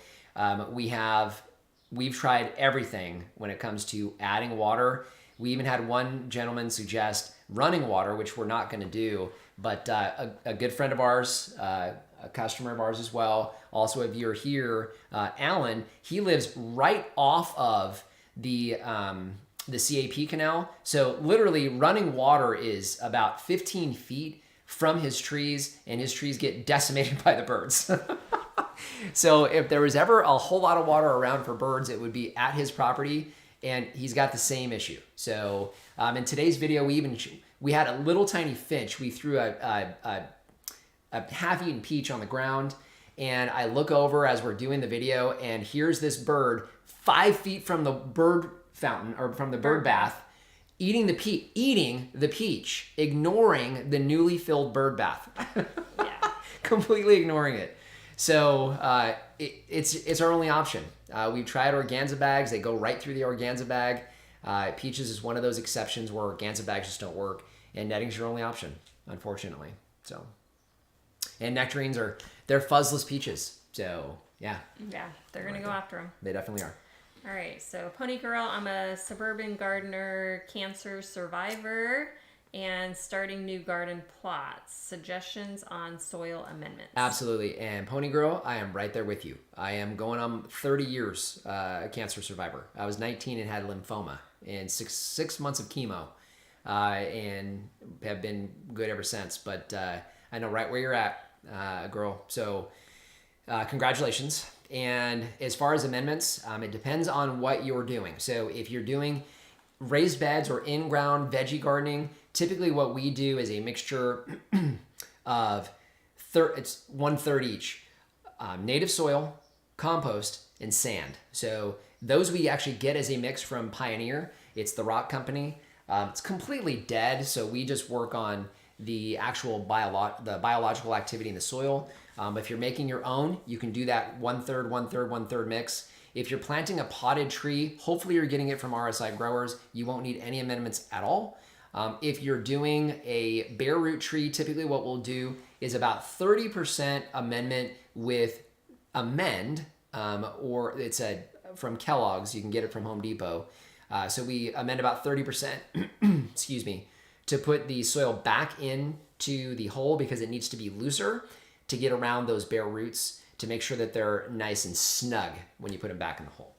A: we've tried everything when it comes to adding water. We even had one gentleman suggest running water, which we're not going to do, but a good friend of ours, a customer of ours as well, also a viewer here, Alan, he lives right off of the CAP canal. So literally running water is about 15 feet from his trees, and his trees get decimated by the birds. So if there was ever a whole lot of water around for birds, it would be at his property, and he's got the same issue. So in today's video, we had a little tiny finch. We threw a half-eaten peach on the ground, and I look over as we're doing the video, and here's this bird 5 feet from the bird fountain, or from the bird bath, eating the peach, ignoring the newly filled bird bath.
B: Yeah.
A: Completely ignoring it. So it's our only option. We've tried organza bags. They go right through the organza bag. Peaches is one of those exceptions where organza bags just don't work, and netting's your only option, unfortunately. So, and nectarines they're fuzzless peaches. So yeah.
B: Yeah, they're gonna go after them.
A: They definitely are.
B: All right, so Pony Girl, I'm a suburban gardener, cancer survivor, and starting new garden plots. Suggestions on soil amendments.
A: Absolutely. And Pony Girl, I am right there with you. I am going on 30 years a cancer survivor. I was 19 and had lymphoma and six months of chemo, and have been good ever since. But I know right where you're at, girl. So congratulations. And as far as amendments, it depends on what you're doing. So if you're doing raised beds or in-ground veggie gardening, typically what we do is a mixture of it's 1/3 each, native soil, compost, and sand. So those we actually get as a mix from Pioneer. It's the rock company. It's completely dead, so we just work on the actual biological activity in the soil. If you're making your own, you can do that 1/3, 1/3, 1/3 mix. If you're planting a potted tree, hopefully you're getting it from RSI growers. You won't need any amendments at all. If you're doing a bare root tree, typically what we'll do is about 30% amendment with Amend, or it's from Kellogg's. You can get it from Home Depot. So we amend about 30%, excuse me, to put the soil back into the hole because it needs to be looser to get around those bare roots, to make sure that they're nice and snug when you put them back in the hole.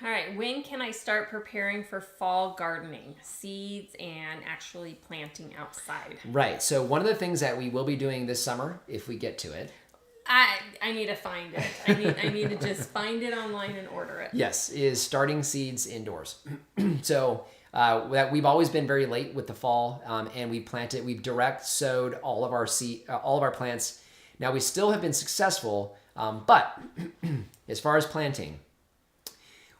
B: All right, when can I start preparing for fall gardening, seeds, and actually planting outside?
A: Right, so one of the things that we will be doing this summer, if we get to it,
B: I need to find it. I need to just find it online and order it.
A: Yes, is starting seeds indoors. So that we've always been very late with the fall, and we've direct sowed all of our plants. Now we still have been successful, but as far as planting,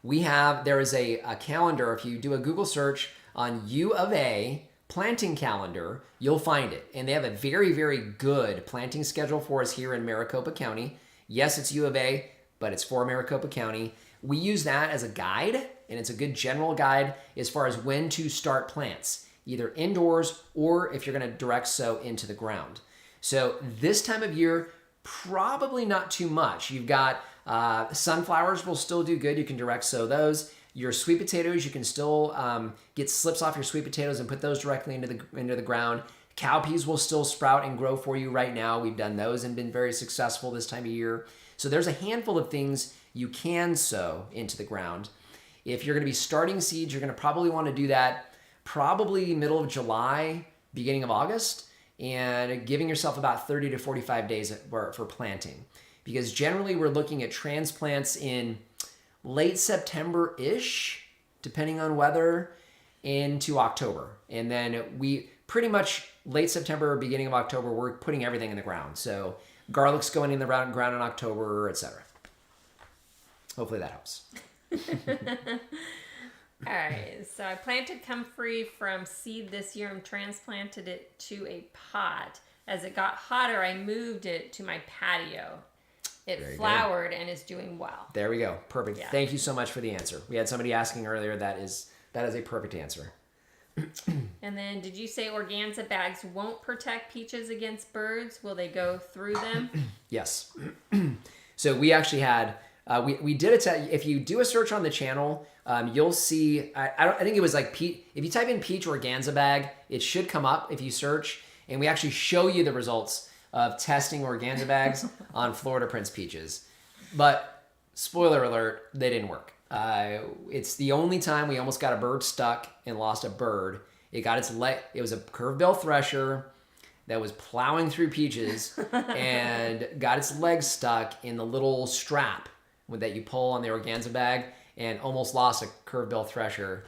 A: there is a calendar. If you do a Google search on U of A planting calendar, you'll find it. And they have a very, very good planting schedule for us here in Maricopa County. Yes, it's U of A, but it's for Maricopa County. We use that as a guide, and it's a good general guide as far as when to start plants, either indoors or if you're going to direct sow into the ground. So this time of year, Probably not too much. You've got sunflowers will still do good. You can direct sow those. Your sweet potatoes, you can still get slips off your sweet potatoes and put those directly into the ground. Cowpeas will still sprout and grow for you right now. We've done those and been very successful this time of year. So there's a handful of things you can sow into the ground. If you're going to be starting seeds, you're going to probably want to do that probably middle of July, beginning of August, and giving yourself about 30 to 45 days for planting. Because generally we're looking at transplants in late September-ish, depending on weather, into October. And then we pretty much late September, beginning of October, we're putting everything in the ground. So garlic's going in the ground in October, etc. Hopefully that helps.
B: All right, so I planted comfrey from seed this year and transplanted it to a pot. As it got hotter, I moved it to my patio. It
A: Very
B: flowered and is doing well.
A: There we go. Perfect.
B: Yeah.
A: Thank you so much for the answer. We had somebody asking earlier. That is a perfect answer.
B: And then did you say organza bags won't protect peaches against birds? Will they go through them?
A: Yes. So we actually had, we did it. If you do a search on the channel, you'll see, I think it was like peach. If you type in peach organza bag, it should come up if you search. And we actually show you the results of testing organza bags on Florida Prince peaches. But spoiler alert, they didn't work. It's the only time we almost got a bird stuck and lost a bird. It got its leg. It was a curved-bill thresher that was plowing through peaches and got its leg stuck in the little strap that you pull on the organza bag, and almost lost a curved-bill thresher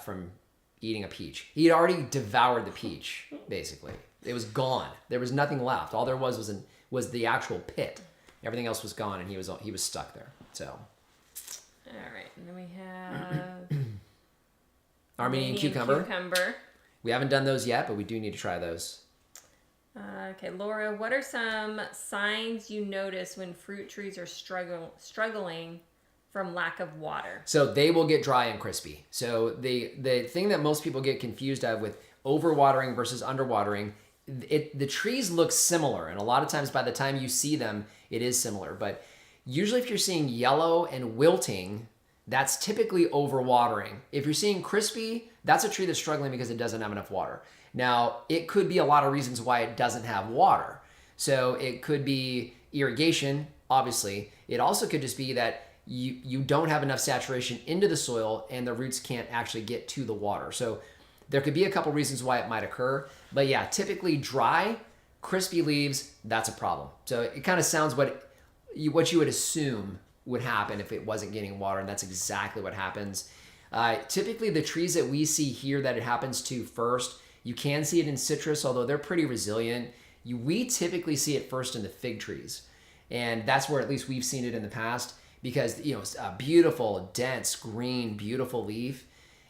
A: from eating a peach. He had already devoured the peach, basically. It was gone. There was nothing left. All there was the actual pit. Everything else was gone, and he was stuck there. So.
B: All right, and then we have
A: Armenian cucumber.
B: Cucumber.
A: We haven't done those yet, but we do need to try those.
B: Okay, Laura, what are some signs you notice when fruit trees are struggling from lack of water?
A: So they will get dry and crispy. So the thing that most people get confused of with overwatering versus underwatering, the trees look similar, and a lot of times by the time you see them, it is similar. But usually if you're seeing yellow and wilting, that's typically overwatering. If you're seeing crispy, that's a tree that's struggling because it doesn't have enough water. Now, it could be a lot of reasons why it doesn't have water. So it could be irrigation, obviously. It also could just be that you don't have enough saturation into the soil and the roots can't actually get to the water. So there could be a couple reasons why it might occur. But yeah, typically dry, crispy leaves, that's a problem. So it kind of sounds what you would assume would happen if it wasn't getting water, and that's exactly what happens. Typically, the trees that we see here that it happens to first, you can see it in citrus, although they're pretty resilient. We typically see it first in the fig trees, and that's where at least we've seen it in the past, because it's a beautiful, dense, green, beautiful leaf,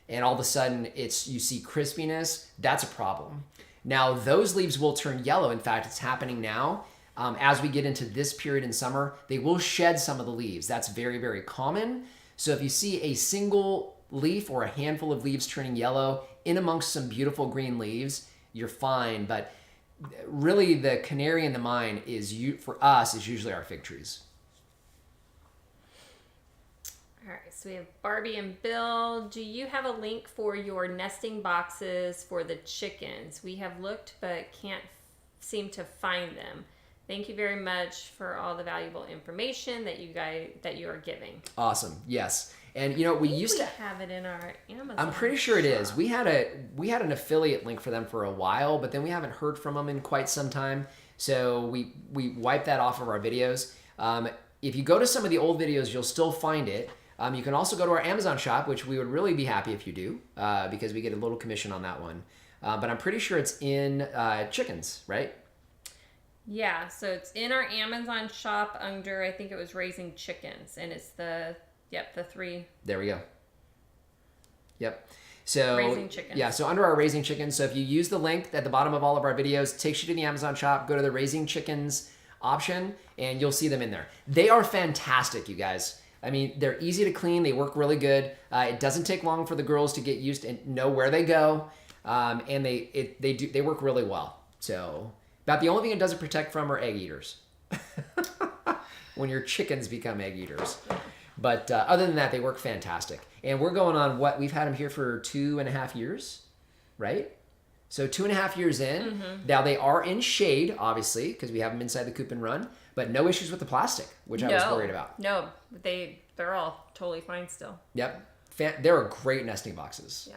A: and all of a sudden you see crispiness. That's a problem. Now, those leaves will turn yellow. In fact, it's happening now. As we get into this period in summer, they will shed some of the leaves. That's very, very common. So if you see a single leaf or a handful of leaves turning yellow in amongst some beautiful green leaves, you're fine. But really, the canary in the mine for us is usually our fig trees.
B: All right, so we have Barbie and Bill. Do you have a link for your nesting boxes for the chickens? We have looked but can't seem to find them. Thank you very much for all the valuable information that you are giving.
A: Awesome. Yes. And we used to
B: have it in our Amazon.
A: I'm pretty sure it is. We had an affiliate link for them for a while, but then we haven't heard from them in quite some time. So we wiped that off of our videos. If you go to some of the old videos, you'll still find it. You can also go to our Amazon shop, which we would really be happy if you do, because we get a little commission on that one. But I'm pretty sure it's in chickens, right?
B: Yeah, so it's in our Amazon shop under, I think it was Raising Chickens, and it's the 3.
A: There we go. Yep. So
B: Raising Chickens.
A: Yeah, so under our Raising Chickens, so if you use the link at the bottom of all of our videos, it takes you to the Amazon shop, go to the Raising Chickens option, and you'll see them in there. They are fantastic, you guys. I mean, they're easy to clean. They work really good. It doesn't take long for the girls to get used and know where they go, and they work really well. So about the only thing it doesn't protect from are egg eaters. when your chickens become egg eaters. But other than that, they work fantastic. And we're going on we've had them here for 2.5 years, right? So 2.5 years in. Now they are in shade, obviously, because we have them inside the coop and run, but no issues with the plastic, which I was worried about.
B: No, they're all totally fine still.
A: Yep. They're great nesting boxes.
B: Yeah.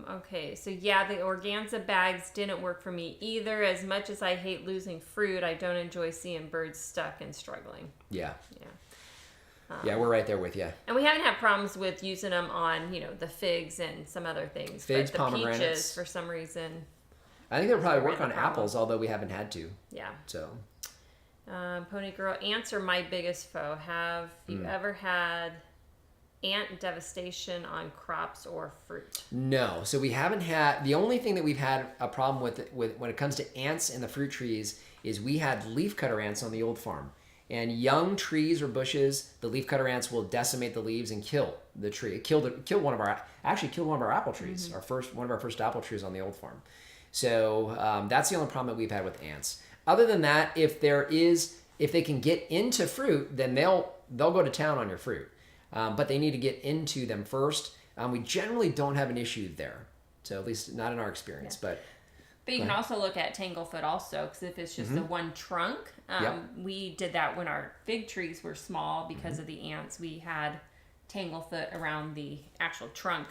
B: Okay, so yeah, the organza bags didn't work for me either. As much as I hate losing fruit, I don't enjoy seeing birds stuck and struggling.
A: Yeah.
B: Yeah,
A: we're right there with you.
B: And we haven't had problems with using them on, the figs and some other things.
A: Figs,
B: but the
A: pomegranates.
B: Peaches, for some reason.
A: I think they'll probably work on apples, although we haven't had to.
B: Yeah.
A: So.
B: Pony Girl, ants are my biggest foe. Have you ever had ant devastation on crops or fruit?
A: No. So we haven't had, the only thing that we've had a problem with when it comes to ants in the fruit trees is we had leafcutter ants on the old farm. And young trees or bushes, the leafcutter ants will decimate the leaves and kill the tree. Kill one of our apple trees. One of our first apple trees on the old farm. So that's the only problem that we've had with ants. Other than that, if they can get into fruit, then they'll go to town on your fruit. But they need to get into them first. We generally don't have an issue there. So at least not in our experience.
B: Yeah. But you can also look at tanglefoot also, because if it's just the one trunk, we did that when our fig trees were small because of the ants. We had tanglefoot around the actual trunk,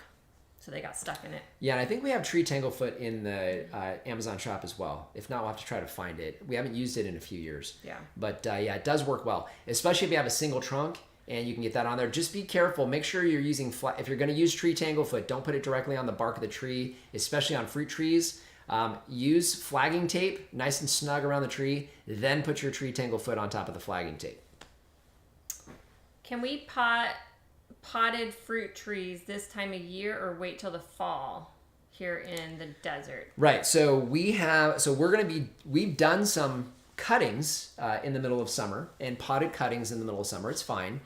B: so they got stuck in it.
A: Yeah, and I think we have tree tanglefoot in the Amazon shop as well. If not, we'll have to try to find it. We haven't used it in a few years.
B: Yeah.
A: But it does work well, especially if you have a single trunk and you can get that on there. Just be careful. Make sure you're using, if you're going to use tree tanglefoot, don't put it directly on the bark of the tree, especially on fruit trees. Use flagging tape, nice and snug around the tree, then put your tree tanglefoot on top of the flagging tape.
B: Can we potted fruit trees this time of year or wait till the fall here in the desert?
A: Right. So we've done some cuttings in the middle of summer and potted cuttings in the middle of summer. It's fine.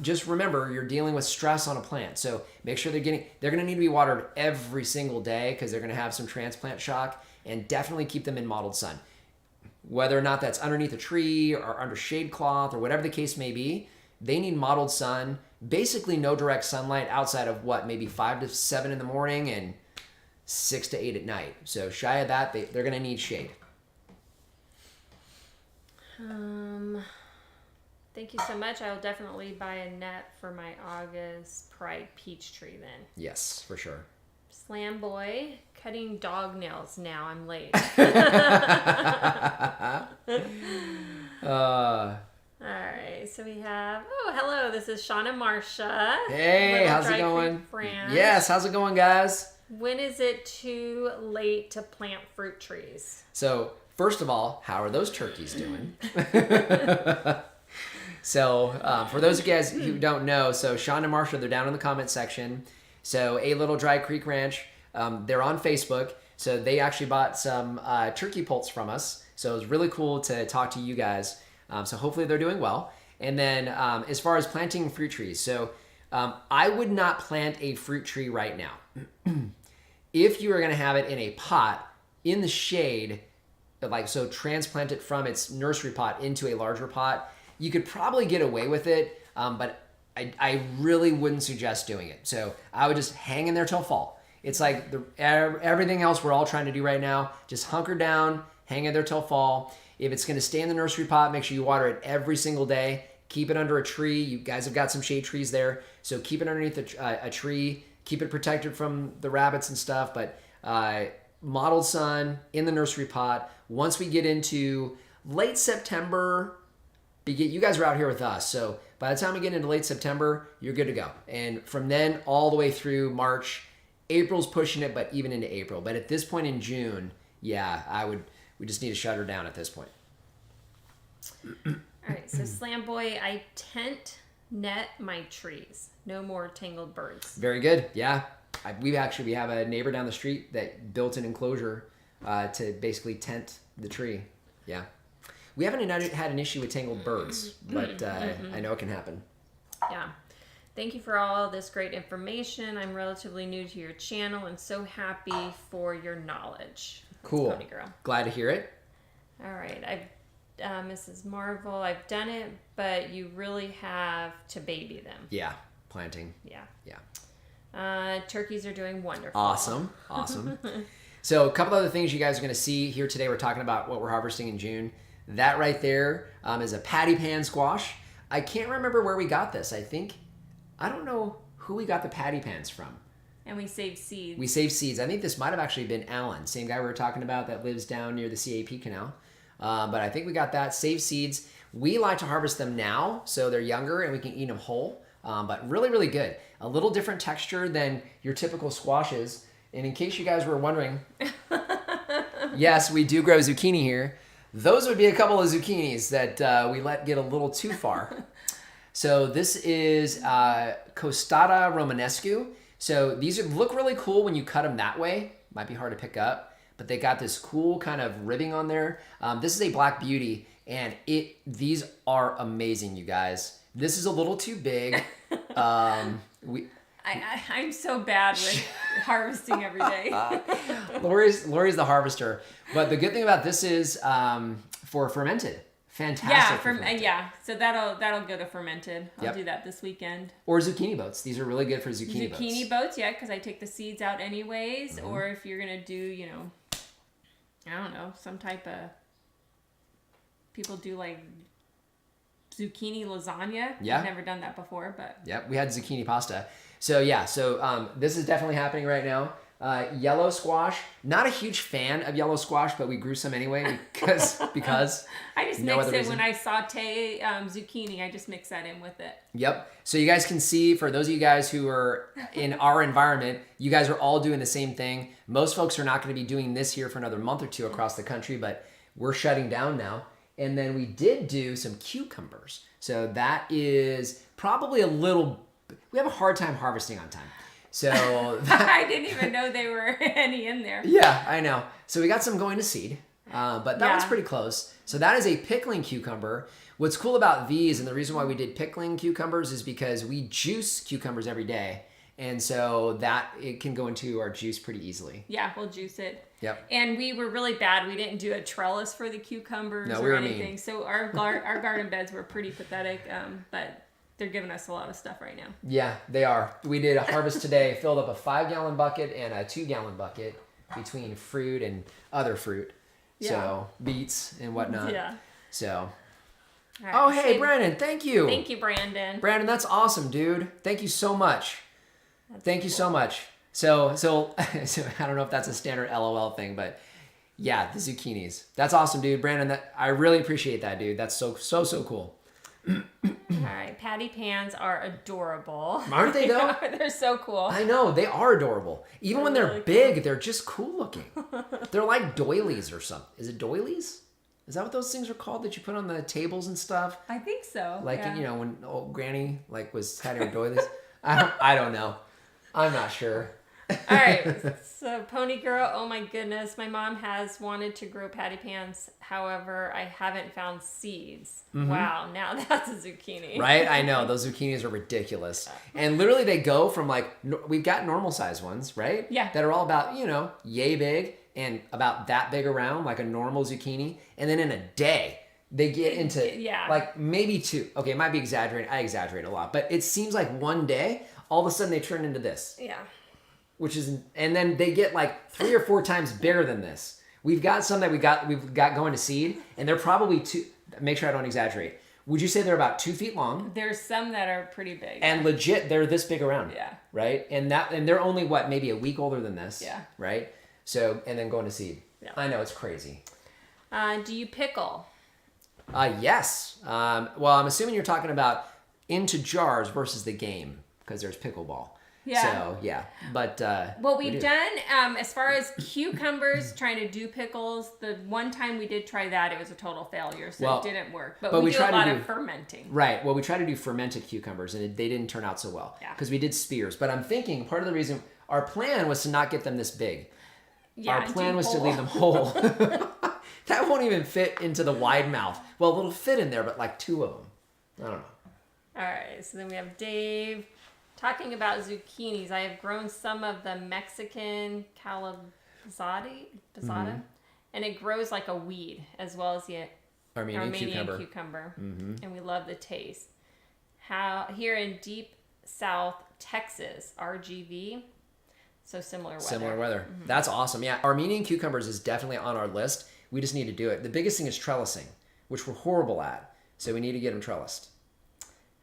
A: Just remember, you're dealing with stress on a plant. So make sure they're going to need to be watered every single day because they're going to have some transplant shock, and definitely keep them in mottled sun. Whether or not that's underneath a tree or under shade cloth or whatever the case may be, they need mottled sun. Basically no direct sunlight outside of maybe 5 to 7 in the morning and 6 to 8 at night. So shy of that, they're going to need shade.
B: Thank you so much. I'll definitely buy a net for my August Pride peach tree then.
A: Yes, for sure.
B: Slam Boy, cutting dog nails now. I'm late.
A: All
B: right, so we have, hello, this is Sean and Marcia.
A: Hey, how's it going? Yes, how's it going, guys?
B: When is it too late to plant fruit trees?
A: So, first of all, how are those turkeys doing? So, for those of you guys who don't know, so Sean and Marcia, they're down in the comment section. So, A Little Dry Creek Ranch, they're on Facebook. So, they actually bought some turkey poults from us. So, it was really cool to talk to you guys. So, hopefully they're doing well. And then, as far as planting fruit trees, so I would not plant a fruit tree right now. If you are going to have it in a pot in the shade, so transplant it from its nursery pot into a larger pot, you could probably get away with it, but I really wouldn't suggest doing it. So I would just hang in there till fall. It's like everything else we're all trying to do right now. Just hunker down, hang in there till fall. If it's going to stay in the nursery pot, make sure you water it every single day. Keep it under a tree. You guys have got some shade trees there, so keep it underneath a tree. Keep it protected from the rabbits and stuff, but mottled sun in the nursery pot. Once we get into late September, you guys are out here with us, so by the time we get into late September, you're good to go. And from then all the way through March, April's pushing it, but even into April. But at this point in June, we just need to shut her down at this point.
B: All right, so Slam Boy, I tent net my trees. No more tangled birds.
A: Very good. Yeah. We have a neighbor down the street that built an enclosure to basically tent the tree. Yeah. We haven't had an issue with tangled birds, but I know it can happen.
B: Yeah. Thank you for all this great information. I'm relatively new to your channel and so happy for your knowledge.
A: Cool.
B: Pony Girl.
A: Glad to hear it.
B: All right. Mrs. Marvel. I've done it, but you really have to baby them.
A: Yeah, planting.
B: Yeah.
A: Yeah.
B: Turkeys are doing wonderful.
A: Awesome. So a couple other things you guys are going to see here today. We're talking about what we're harvesting in June. That right there is a patty pan squash. I can't remember where we got this. I don't know who we got the patty pans from.
B: And we saved seeds.
A: We saved seeds. I think this might have actually been Alan, same guy we were talking about that lives down near the CAP canal. But I think we got that. Saved seeds. We like to harvest them now, so they're younger and we can eat them whole. But really, really good. A little different texture than your typical squashes. And in case you guys were wondering, yes, we do grow zucchini here. Those would be a couple of zucchinis that we let get a little too far. So this is Costata Romanescu. So these look really cool when you cut them that way. Might be hard to pick up, but they got this cool kind of ribbing on there. This is a Black Beauty, and these are amazing, you guys. This is a little too big. I'm
B: so bad with harvesting every day.
A: Lori's the harvester, but the good thing about this is for fermented. Fantastic.
B: So that'll go to fermented. I'll do that this weekend.
A: Or zucchini boats. These are really good for zucchini boats.
B: Zucchini boats, yeah, because I take the seeds out anyways. Mm-hmm. Or if you're gonna do, I don't know, some type of. People do like zucchini lasagna.
A: Yeah.
B: I've never done that before, but.
A: Yep, we had zucchini pasta. So this is definitely happening right now. Yellow squash. Not a huge fan of yellow squash, but we grew some anyway because
B: I just mix it when I saute zucchini. I just mix that in with it.
A: Yep. So you guys can see, for those of you guys who are in our environment, you guys are all doing the same thing. Most folks are not going to be doing this here for another month or two across the country, but we're shutting down now. And then we did do some cucumbers. So that is probably we have a hard time harvesting on time. So
B: I didn't even know there were any in there.
A: Yeah, I know. So we got some going to seed, but that was pretty close. So that is a pickling cucumber. What's cool about these, and the reason why we did pickling cucumbers, is because we juice cucumbers every day. And so it can go into our juice pretty easily. Yeah,
B: we'll juice it.
A: Yep.
B: And we were really bad. We didn't do a trellis for the cucumbers or anything. Mean. So our garden beds were pretty pathetic, but they're giving us a lot of stuff right now.
A: Yeah, they are. We did a harvest today, filled up a 5-gallon bucket and a 2-gallon bucket between fruit and other fruit. Yeah. So beets and whatnot. Yeah. So. Right, hey, Brandon, thank you.
B: Thank you, Brandon.
A: Brandon, that's awesome, dude. Thank you so much. Thank you so much. So I don't know if that's a standard LOL thing, but yeah, the zucchinis. That's awesome, dude. Brandon, I really appreciate that, dude. That's so cool.
B: All right, patty pans are adorable.
A: Aren't they though?
B: They're so cool.
A: I know, they are adorable. Even when they're really big, cool. They're just cool looking. They're like doilies or something. Is it doilies? Is that what those things are called that you put on the tables and stuff?
B: I think so.
A: Like when old Granny was having her doilies. I don't know. I'm not sure.
B: All right, so Pony Girl, oh my goodness, my mom has wanted to grow patty pans. However, I haven't found seeds. Mm-hmm. Wow, now that's a zucchini.
A: Right? I know, those zucchinis are ridiculous. And literally they go from we've got normal size ones, right?
B: Yeah.
A: That are all about, yay big and about that big around, like a normal zucchini. And then in a day, they get into maybe 2. Okay, it might be exaggerating. I exaggerate a lot. But it seems like one day, all of a sudden they turn into this.
B: Yeah.
A: And then they get 3 or 4 times bigger than this. We've got some that we've got going to seed, and they're probably make sure I don't exaggerate. Would you say they're about 2 feet long?
B: There's some that are pretty big.
A: And legit, they're this big around.
B: Yeah.
A: Right? And they're only maybe a week older than this.
B: Yeah.
A: Right? So, and then going to seed. Yeah. I know, it's crazy.
B: Do you pickle?
A: Yes. Well, I'm assuming you're talking about into jars versus the game, because there's pickleball.
B: Yeah.
A: So, yeah. But,
B: what we've done, as far as cucumbers, trying to do pickles, the one time we did try that, it was a total failure, so it didn't work. But we do a lot of fermenting.
A: Right. Well, we tried to do fermented cucumbers, and they didn't turn out so well.
B: Yeah.
A: Because we did spears. But I'm thinking part of the reason, our plan was to not get them this big. Yeah, our plan was to leave them whole. That won't even fit into the wide mouth. Well, it'll fit in there, but 2 of them. I don't know.
B: All right. So then we have Dave. Talking about zucchinis, I have grown some of the Mexican calabazada, and it grows like a weed, as well as the
A: Armenian cucumber.
B: And we love the taste. Here in deep South Texas, RGV, so similar weather.
A: That's awesome. Yeah, Armenian cucumbers is definitely on our list. We just need to do it. The biggest thing is trellising, which we're horrible at. So we need to get them trellised.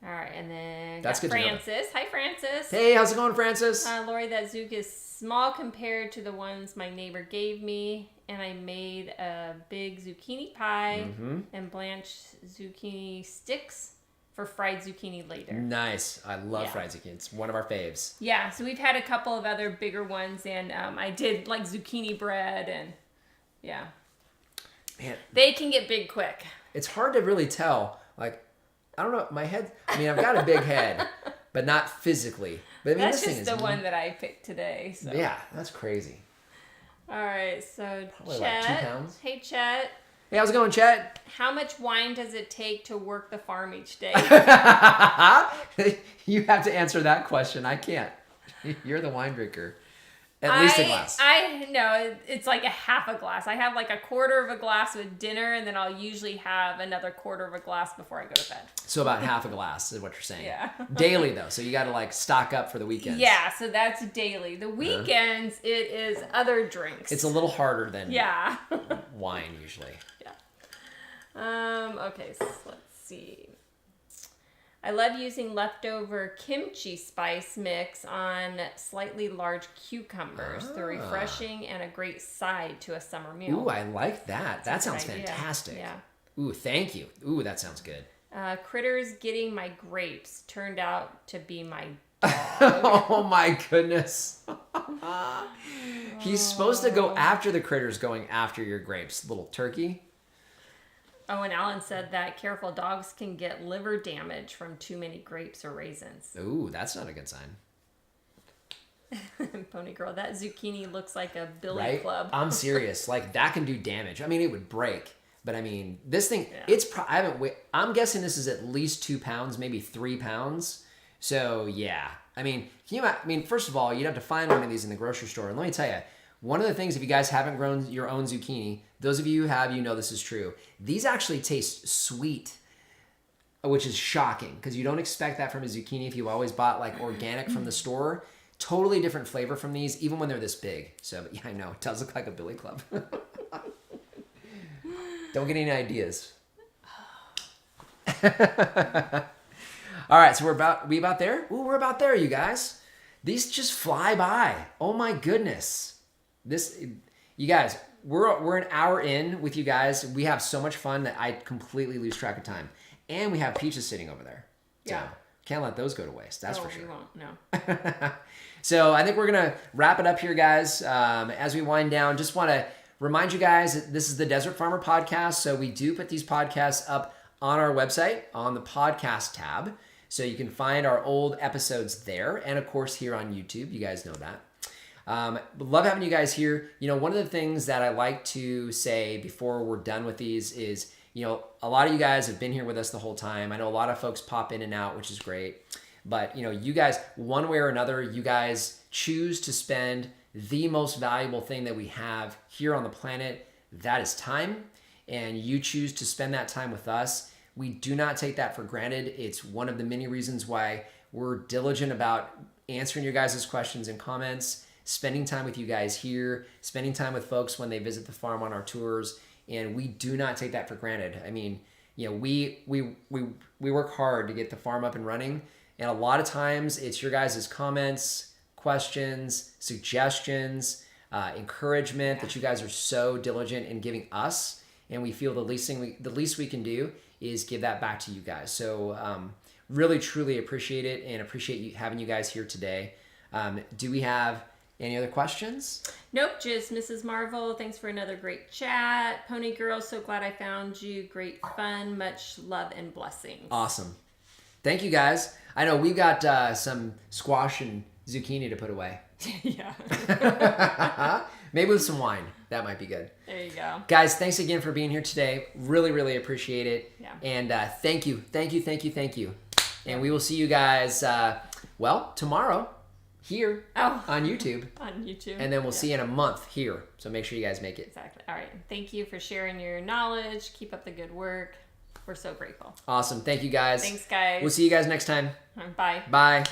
B: All right, and then
A: that's good
B: Francis. Hi, Francis.
A: Hey, how's it going, Francis?
B: Lori, that zook is small compared to the ones my neighbor gave me, and I made a big zucchini pie and blanched zucchini sticks for fried zucchini later.
A: Nice. I love fried zucchini. It's one of our faves.
B: Yeah, so we've had a couple of other bigger ones, and I did like zucchini bread, and man, they can get big quick.
A: It's hard to really tell. Like, I don't know, my head, I mean, I've got a big head, but not physically. But I mean,
B: that's just the one that I picked today. So.
A: Yeah, that's crazy.
B: All right, so
A: probably
B: Chet.
A: Like 2 pounds.
B: Hey, Chet.
A: Hey, how's it going, Chet?
B: How much wine does it take to work the farm each day?
A: You have to answer that question. I can't. You're the wine drinker. At least a glass.
B: I know it's like a half a glass. I have like a quarter of a glass with dinner, and then I'll usually have another quarter of a glass before I go to bed.
A: So about half a glass is what you're saying.
B: Yeah.
A: Daily though, so you got to like stock up for the weekends.
B: Yeah, so that's daily. The weekends it is other drinks.
A: It's a little harder than wine usually.
B: Yeah. Okay, so let's see. I love using leftover kimchi spice mix on slightly large cucumbers. They're refreshing and a great side to a summer meal.
A: Ooh, I like that. That sounds fantastic.
B: Yeah.
A: Ooh, thank you. Ooh, that sounds good.
B: Critters getting my grapes turned out to be my dog.
A: Oh my goodness. He's supposed to go after the critters going after your grapes. Little turkey.
B: Oh, and Alan said that careful dogs can get liver damage from too many grapes or raisins.
A: Ooh, that's not a good sign.
B: Pony girl, that zucchini looks like a billy club.
A: I'm serious. Like, that can do damage. I mean, it would break. But I mean, this thing, I'm guessing this is at least 2 pounds, maybe 3 pounds. So yeah. I mean, first of all, you'd have to find one of these in the grocery store. And let me tell you, one of the things, if you guys haven't grown your own zucchini, those of you who have, you know this is true. These actually taste sweet, which is shocking because you don't expect that from a zucchini if you've always bought like organic from the store. Totally different flavor from these, even when they're this big. So, but yeah, I know. It does look like a billy club. Don't get any ideas. All right, so we about there? Ooh, we're about there, you guys. These just fly by. Oh my goodness. You guys, we're an hour in with you guys. We have so much fun that I completely lose track of time. And we have peaches sitting over there.
B: Yeah.
A: So can't let those go to waste. That's for sure.
B: We won't. No.
A: So I think we're going to wrap it up here, guys. As we wind down, just want to remind you guys that this is the Desert Farmer Podcast. So we do put these podcasts up on our website on the podcast tab. So you can find our old episodes there. And of course, here on YouTube. You guys know that. Love having you guys here. You know, one of the things that I like to say before we're done with these is, you know, a lot of you guys have been here with us the whole time. I know a lot of folks pop in and out, which is great. But, you know, you guys, one way or another, you guys choose to spend the most valuable thing that we have here on the planet. That is time. And you choose to spend that time with us. We do not take that for granted. It's one of the many reasons why we're diligent about answering your guys' questions and comments, spending time with you guys here, spending time with folks when they visit the farm on our tours, and we do not take that for granted. I mean, you know, we work hard to get the farm up and running, and a lot of times it's your guys' comments, questions, suggestions, encouragement that you guys are so diligent in giving us, and we feel the least we can do is give that back to you guys. So really, truly appreciate it and appreciate having you guys here today. Do we have any other questions?
B: Nope, just Mrs. Marvel. Thanks for another great chat. Pony Girl, so glad I found you. Great fun. Much love and blessings.
A: Awesome. Thank you, guys. I know we've got some squash and zucchini to put away.
B: Yeah.
A: Maybe with some wine. That might be good.
B: There you go.
A: Guys, thanks again for being here today. Really, really appreciate it.
B: Yeah.
A: And thank you. And we will see you guys, tomorrow. here on YouTube.
B: On YouTube.
A: And then we'll see you in a month here. So make sure you guys make it.
B: Exactly. All right. Thank you for sharing your knowledge. Keep up the good work. We're so grateful.
A: Awesome. Thank you, guys.
B: Thanks, guys.
A: We'll see you guys next time.
B: Bye.
A: Bye.